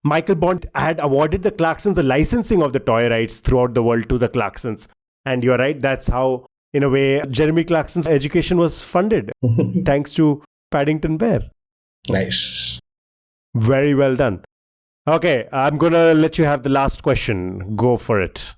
Michael Bond had awarded the Clarksons the licensing of the toy rights throughout the world to the Clarksons. And you're right, that's how, in a way, Jeremy Clarkson's education was funded, thanks to Paddington Bear. Nice. Very well done. Okay, I'm going to let you have the last question. Go for it.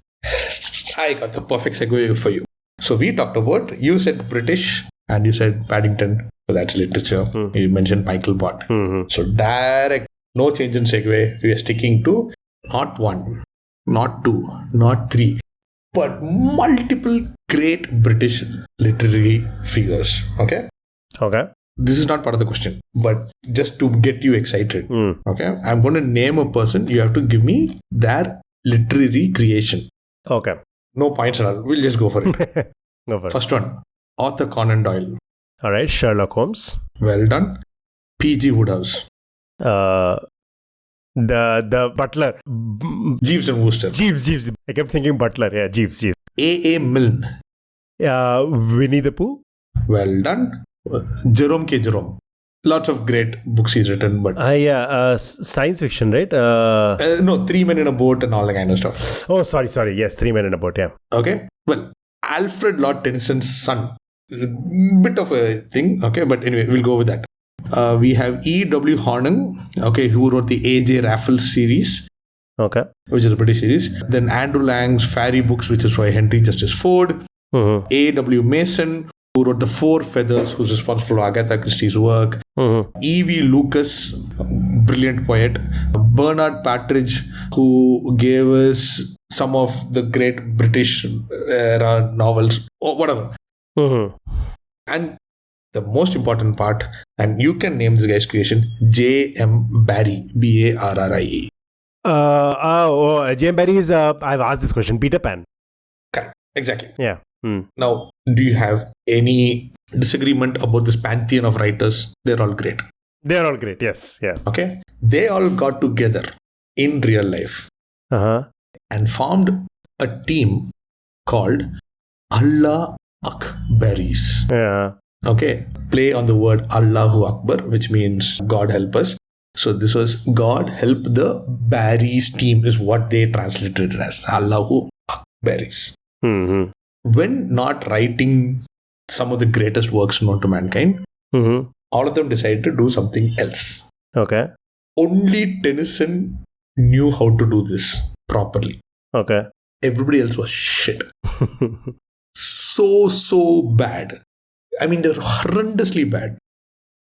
I got the perfect segue for you. So we talked about, you said British and you said Paddington. So that's literature. You mentioned Michael Bond. So direct, no change in segue. We are sticking to not one, not two, not three, but multiple great British literary figures. Okay? Okay. This is not part of the question, but just to get you excited. Okay? I'm going to name a person. You have to give me their literary creation. Okay. No points at all. We'll just go for it. Go for it. First one, Arthur Conan Doyle. All right, Sherlock Holmes. Well done. P.G. Wodehouse. The butler. Jeeves and Wooster. Jeeves. I kept thinking butler. Yeah, Jeeves. A.A. Milne. Winnie the Pooh. Well done. Jerome K. Jerome. Lots of great books he's written, but... Science fiction, right? No, 3 Men in a Boat and all that kind of stuff. Oh, sorry. Yes, 3 Men in a Boat, yeah. Okay. Well, Alfred Lord Tennyson's son. It's a bit of a thing, okay, but anyway, we'll go with that. We have E.W. Hornung, okay, who wrote the A.J. Raffles series. Okay. Which is a British series. Then Andrew Lang's Fairy Books, which is by Henry Justice Ford. A.W. Mason, who wrote The Four Feathers, who's responsible for Agatha Christie's work. E.V. Lucas, brilliant poet. Bernard Partridge, who gave us some of the great British era novels, or whatever. And the most important part, and you can name this guy's creation, J.M. Barrie, B-A-R-R-I-E. J.M. Barrie is, I've asked this question, Peter Pan. Correct, exactly. Yeah. Now, do you have any disagreement about this pantheon of writers? They're all great. They're all great, yes. Yeah. Okay. They all got together in real life and formed a team called Allah Akbaris. Yeah. Okay. Play on the word Allahu Akbar, which means God help us. So this was God help the Barries team is what they translated it as. Allahu Akbaris. When not writing some of the greatest works known to mankind, all of them decided to do something else. Okay. Only Tennyson knew how to do this properly. Okay. Everybody else was shit. So bad. I mean, they're horrendously bad.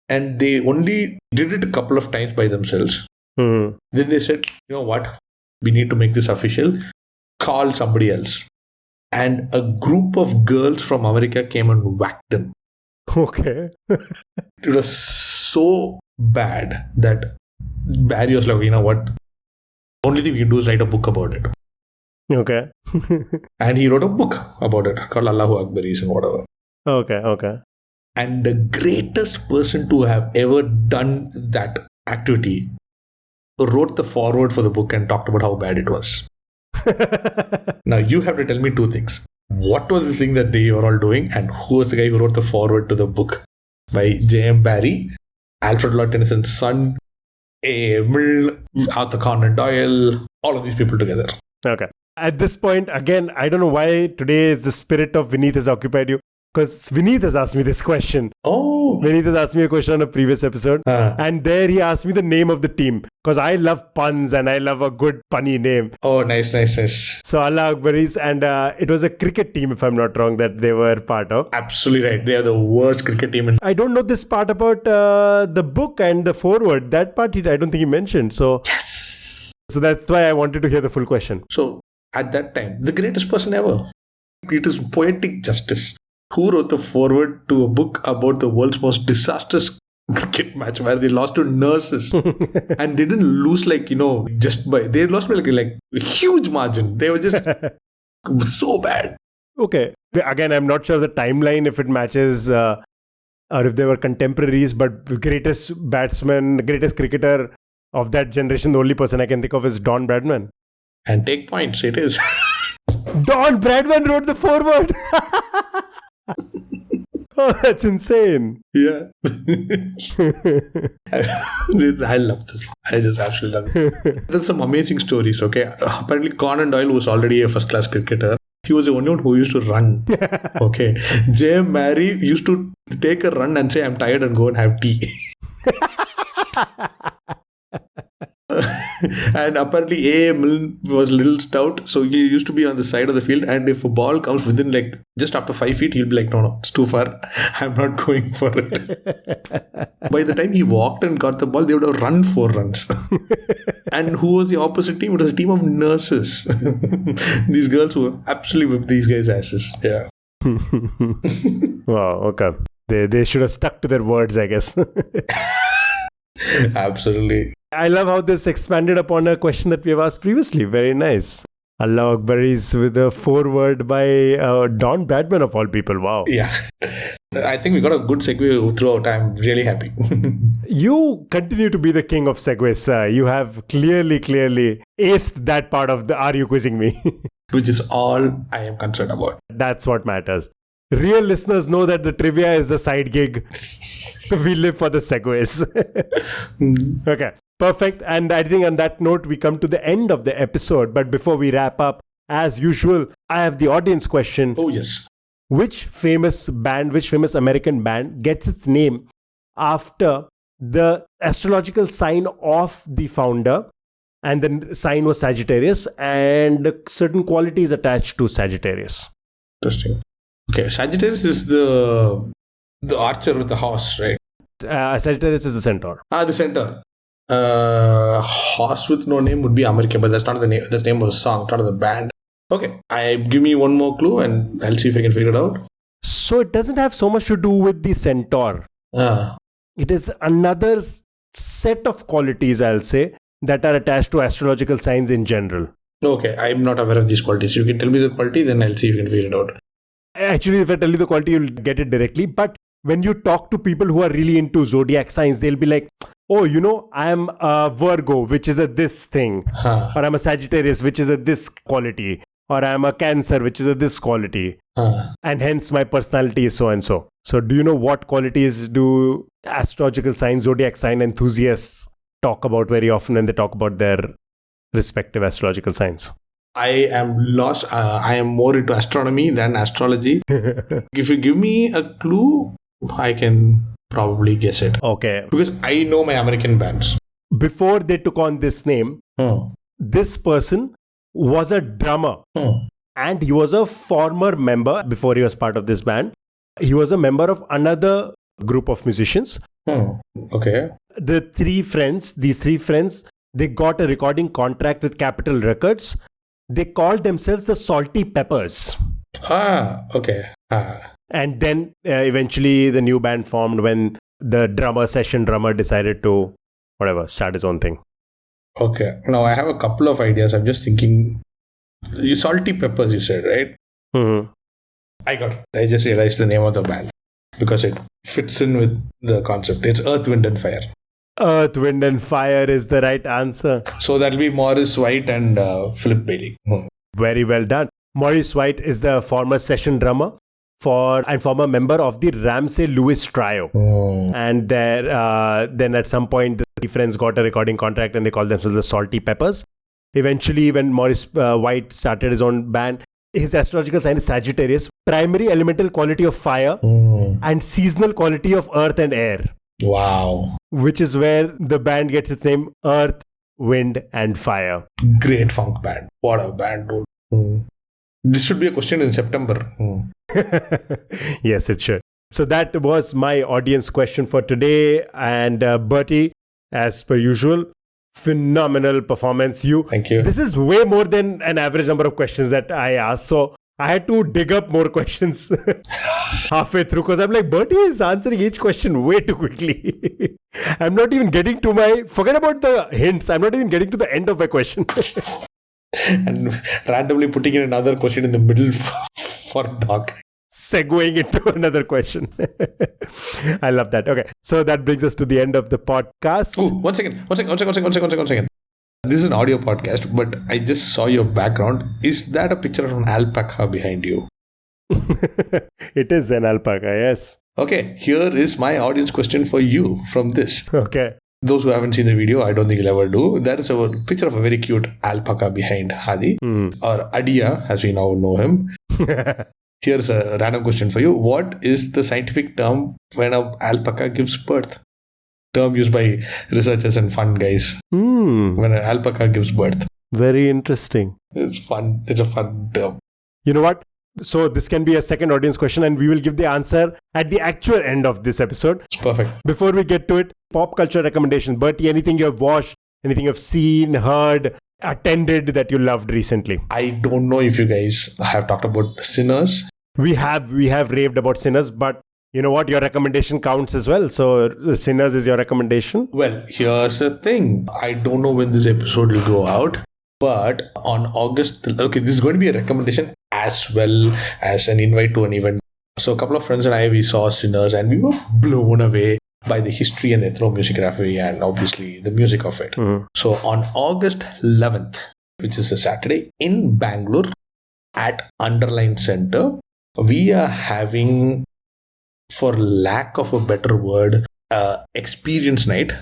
And they only did it a couple of times by themselves. Then they said, you know what? We need to make this official. Call somebody else. And a group of girls from America came and whacked them. Okay. It was so bad that Barry was like, you know what? Only thing we can do is write a book about it. Okay. And he wrote a book about it called Allahu Akbaris and whatever. Okay. And the greatest person to have ever done that activity wrote the foreword for the book and talked about how bad it was. Now you have to tell me two things. What was the thing that they were all doing, and who was the guy who wrote the foreword to the book? By J.M. Barrie, Alfred Lord Tennyson's son, A. Milne, Arthur Conan Doyle, all of these people together. Okay. At this point, again, I don't know why today is the spirit of Vineet has occupied you. Because Vineet has asked me this question. Oh. Vineet has asked me a question on a previous episode. And there he asked me the name of the team. Because I love puns and I love a good punny name. Oh, nice. So Allah Akbaris, and it was a cricket team, if I'm not wrong, that they were part of. Absolutely right. They are the worst cricket team. I don't know this part about the book and the foreword. That part I don't think he mentioned. So yes. So that's why I wanted to hear the full question. So at that time, the greatest person ever. It is poetic justice. Who wrote the foreword to a book about the world's most disastrous cricket match where they lost to nurses and they didn't lose they lost by like a huge margin. They were just so bad. Okay. Again, I'm not sure the timeline, if it matches or if they were contemporaries, but the greatest batsman, greatest cricketer of that generation, the only person I can think of is Don Bradman. And take points, it is. Don Bradman wrote the foreword. Oh, that's insane. Yeah. I love this. I just absolutely love it. There's some amazing stories, okay? Apparently, Conan Doyle was already a first-class cricketer. He was the only one who used to run. Okay. J.M. Barrie used to take a run and say, I'm tired, and go and have tea. And apparently A.A. Milne was a little stout, so he used to be on the side of the field, and if a ball comes within like just after 5 feet, he'll be like, no, it's too far, I'm not going for it. By the time he walked and got the ball, they would have run 4 runs. And who was the opposite team? It was a team of nurses. These girls were absolutely whipped these guys' asses. Yeah. Wow, okay. They should have stuck to their words, I guess. Absolutely. I love how this expanded upon a question that we have asked previously. Very nice. Allah Akbar is with a foreword by Don Bradman of all people. Wow. Yeah. I think we got a good segue throughout. I'm really happy. You continue to be the king of segues. You have clearly aced that part of the Are You Quizzing Me? Which is all I am concerned about. That's what matters. Real listeners know that the trivia is a side gig. We live for the segues. Okay, perfect. And I think on that note, we come to the end of the episode. But before we wrap up, as usual, I have the audience question. Oh, yes. Which famous American band gets its name after the astrological sign of the founder? And the sign was Sagittarius, and certain qualities attached to Sagittarius. Interesting. Okay, Sagittarius is the archer with the horse, right? Sagittarius is the centaur. The centaur. Horse with no name would be America, but that's not the name. That's the name of the song, not of the band. Okay, give me one more clue and I'll see if I can figure it out. So it doesn't have so much to do with the centaur. It is another set of qualities, I'll say, that are attached to astrological signs in general. Okay, I'm not aware of these qualities. You can tell me the quality, then I'll see if you can figure it out. Actually, if I tell you the quality, you'll get it directly. But when you talk to people who are really into zodiac signs, they'll be like, oh, I'm a Virgo, which is a this thing. Or I'm a Sagittarius, which is a this quality. Or I'm a Cancer, which is a this quality. And hence my personality is so and so. So do you know what qualities do astrological signs, zodiac sign enthusiasts talk about very often when they talk about their respective astrological signs? I am lost. I am more into astronomy than astrology. If you give me a clue, I can probably guess it. Okay. Because I know my American bands. Before they took on this name, this person was a drummer. And he was a former member, before he was part of this band, he was a member of another group of musicians. Okay. These three friends, they got a recording contract with Capitol Records. They called themselves the Salty Peppers. Okay. And then eventually the new band formed when the session drummer decided to, start his own thing. Okay. Now I have a couple of ideas. I'm just thinking. You Salty Peppers, you said, right? Mm-hmm. I got it. I just realized the name of the band because it fits in with the concept. It's Earth, Wind and Fire. Earth, Wind and Fire is the right answer. So that'll be Maurice White and Philip Bailey. Very well done. Maurice White is the former session drummer and former member of the Ramsey Lewis Trio. And then at some point, the three friends got a recording contract and they called themselves the Salty Peppers. Eventually, when Maurice White started his own band, his astrological sign is Sagittarius, primary elemental quality of fire and seasonal quality of earth and air. Wow. Which is where the band gets its name, Earth, Wind and Fire. Great funk band. What a band, dude. This should be a question in September. Yes, it should. So that was my audience question for today. And Berty, as per usual, phenomenal performance. Thank you. This is way more than an average number of questions that I asked. So I had to dig up more questions halfway through because I'm like, Berty is answering each question way too quickly. I'm not even getting to forget about the hints. I'm not even getting to the end of my question. And randomly putting in another question in the middle for Doc. Segueing into another question. I love that. Okay. So that brings us to the end of the podcast. Oh, one second. This is an audio podcast, but I just saw your background. Is that a picture of an alpaca behind you? It is an alpaca, yes. Okay, here is my audience question for you from this. Okay. Those who haven't seen the video, I don't think you'll ever do. There is a picture of a very cute alpaca behind Hadi, or Adia, as we now know him. Here's a random question for you. What is the scientific term when an alpaca gives birth? Term used by researchers and fun guys. When an alpaca gives birth. Very interesting. It's fun. It's a fun term. You know what? So this can be a second audience question and we will give the answer at the actual end of this episode. It's perfect. Before we get to it, pop culture recommendation. Bertie, anything you have watched, anything you've seen, heard, attended that you loved recently? I don't know if you guys have talked about Sinners. We have raved about Sinners, but you know what? Your recommendation counts as well. So Sinners is your recommendation. Well, here's the thing. I don't know when this episode will go out, but on August, okay, this is going to be a recommendation as well as an invite to an event. So a couple of friends and I, we saw Sinners and we were blown away by the history and ethnomusicography and obviously the music of it. So on August 11th, which is a Saturday, in Bangalore at Underline Center, we are having, for lack of a better word, experience night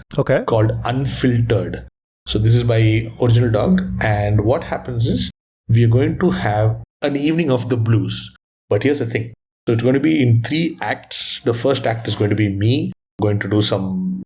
called Unfiltered. So this is by Original Dog, and what happens is we are going to have an evening of the blues. But here's the thing. So it's going to be in 3 acts. The first act is going to be me going to do some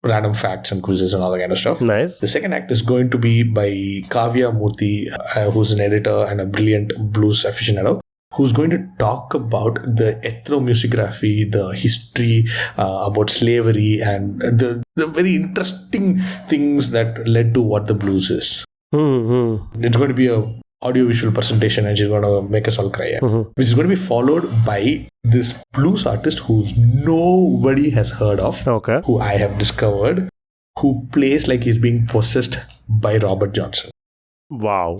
random facts and quizzes and all that kind of stuff. Nice. The second act is going to be by Kavya Murthy, who's an editor and a brilliant blues aficionado, who's going to talk about the ethnomusicography, the history, about slavery, and the very interesting things that led to what the blues is. It's going to be a audiovisual presentation and she's going to make us all cry. Which is going to be followed by this blues artist who nobody has heard of, who I have discovered, who plays like he's being possessed by Robert Johnson. Wow,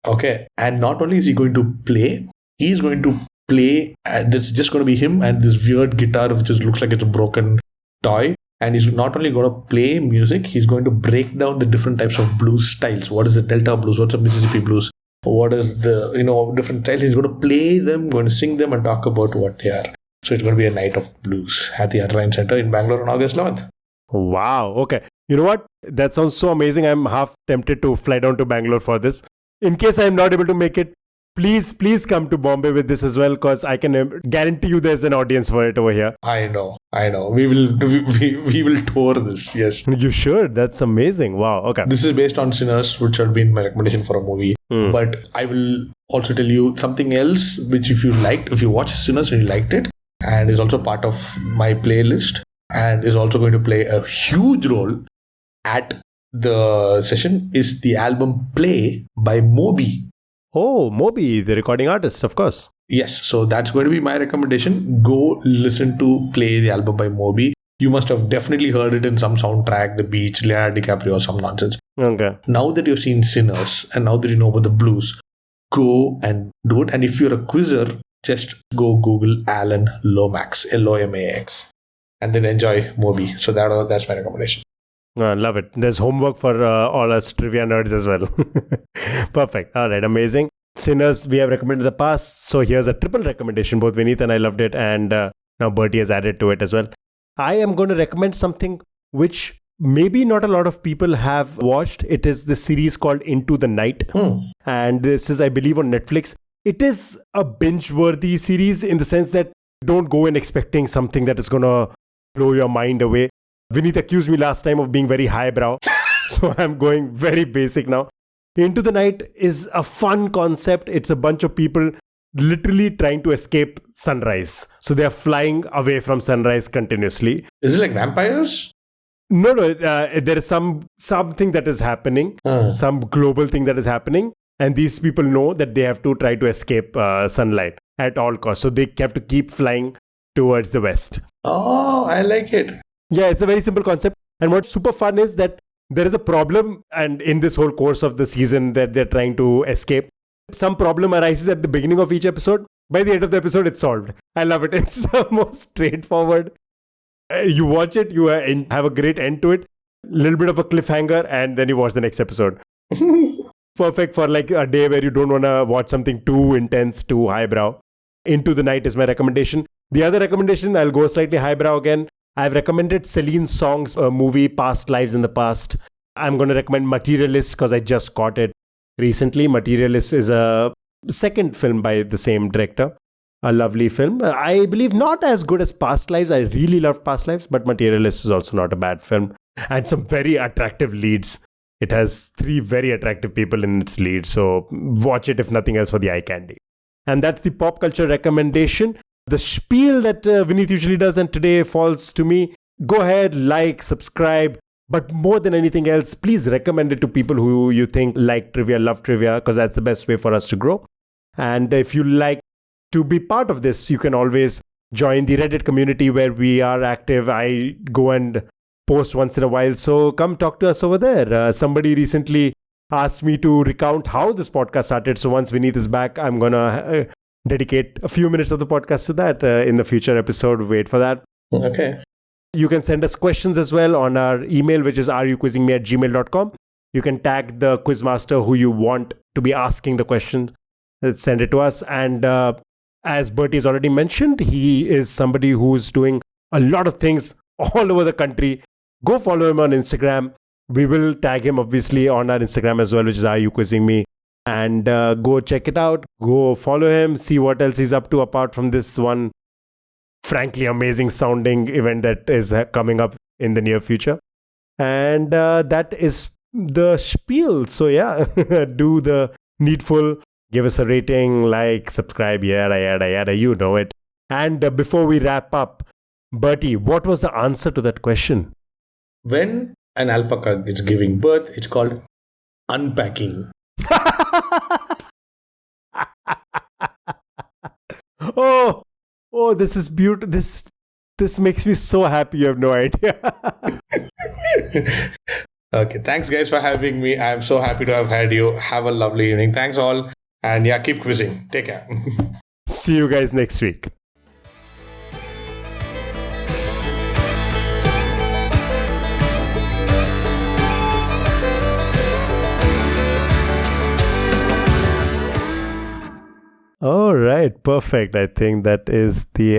okay. And not only is he going to play, he's going to play, and it's just going to be him and this weird guitar which just looks like it's a broken toy. And he's not only going to play music, he's going to break down the different types of blues styles. What is the Delta blues? What's a Mississippi blues? What is the, different styles? He's going to play them, going to sing them and talk about what they are. So it's going to be a night of blues at the Underline Center in Bangalore on August 11th. Wow. Okay. You know what? That sounds so amazing. I'm half tempted to fly down to Bangalore for this. In case I'm not able to make it, please come to Bombay with this as well, because I can guarantee you there's an audience for it over here. I know. We will tour this. Yes. You should. That's amazing. Wow. Okay. This is based on Sinners, which had been my recommendation for a movie. But I will also tell you something else, which if you watch Sinners and you liked it, and is also part of my playlist, and is also going to play a huge role at the session, is the album Play by Moby. Oh, Moby, the recording artist, of course. Yes, so that's going to be my recommendation. Go listen to Play, the album by Moby. You must have definitely heard it in some soundtrack, The Beach, Leonardo DiCaprio, or some nonsense. Okay. Now that you've seen Sinners and now that you know about the blues, go and do it. And if you're a quizzer, just go Google Alan Lomax, Lomax, and then enjoy Moby. So that's my recommendation. Love it. There's homework for all us trivia nerds as well. Perfect. All right. Amazing. Sinners, we have recommended in the past. So here's a triple recommendation. Both Vineet and I loved it. And now Bertie has added to it as well. I am going to recommend something which maybe not a lot of people have watched. It is the series called Into the Night. And this is, I believe, on Netflix. It is a binge-worthy series in the sense that don't go in expecting something that is going to blow your mind away. Vineet accused me last time of being very highbrow. So I'm going very basic now. Into the Night is a fun concept. It's a bunch of people literally trying to escape sunrise. So they're flying away from sunrise continuously. Is it like vampires? No. There is something that is happening. Some global thing that is happening. And these people know that they have to try to escape sunlight at all costs. So they have to keep flying towards the west. Oh, I like it. Yeah, it's a very simple concept. And what's super fun is that there is a problem, and in this whole course of the season that they're trying to escape, some problem arises at the beginning of each episode. By the end of the episode, it's solved. I love it. It's the most straightforward. You watch it, you have a great end to it, a little bit of a cliffhanger, and then you watch the next episode. Perfect for like a day where you don't want to watch something too intense, too highbrow. Into the Night is my recommendation. The other recommendation, I'll go slightly highbrow again. I've recommended Celine Song's movie, Past Lives in the Past. I'm going to recommend Materialist because I just caught it recently. Materialist is a second film by the same director. A lovely film. I believe not as good as Past Lives. I really loved Past Lives, but Materialist is also not a bad film. And some very attractive leads. It has 3 very attractive people in its lead. So watch it if nothing else for the eye candy. And that's the pop culture recommendation. The spiel that Vineet usually does and today falls to me. Go ahead, like, subscribe. But more than anything else, please recommend it to people who you think like trivia, love trivia, because that's the best way for us to grow. And if you like to be part of this, you can always join the Reddit community where we are active. I go and post once in a while. So come talk to us over there. Somebody recently asked me to recount how this podcast started. So once Vineet is back, I'm going to dedicate a few minutes of the podcast to that in the future episode. Wait for that. Okay. You can send us questions as well on our email, which is areyouquizzingme@gmail.com. You can tag the quizmaster who you want to be asking the questions. Send it to us. And as Bertie has already mentioned, he is somebody who's doing a lot of things all over the country. Go follow him on Instagram. We will tag him obviously on our Instagram as well, which is areyouquizzingme. And go check it out. Go follow him. See what else he's up to apart from this one frankly amazing sounding event that is coming up in the near future. And that is the spiel. So yeah, do the needful. Give us a rating, like, subscribe, yada, yada, yada. You know it. And before we wrap up, Bertie, what was the answer to that question? When an alpaca is giving birth, it's called unpacking. Oh, this is beautiful. This makes me so happy. You have no idea. Okay, thanks guys for having me. I'm so happy to have had you. Have a lovely evening. Thanks all. And yeah, keep quizzing. Take care. See you guys next week. All right, perfect. I think that is the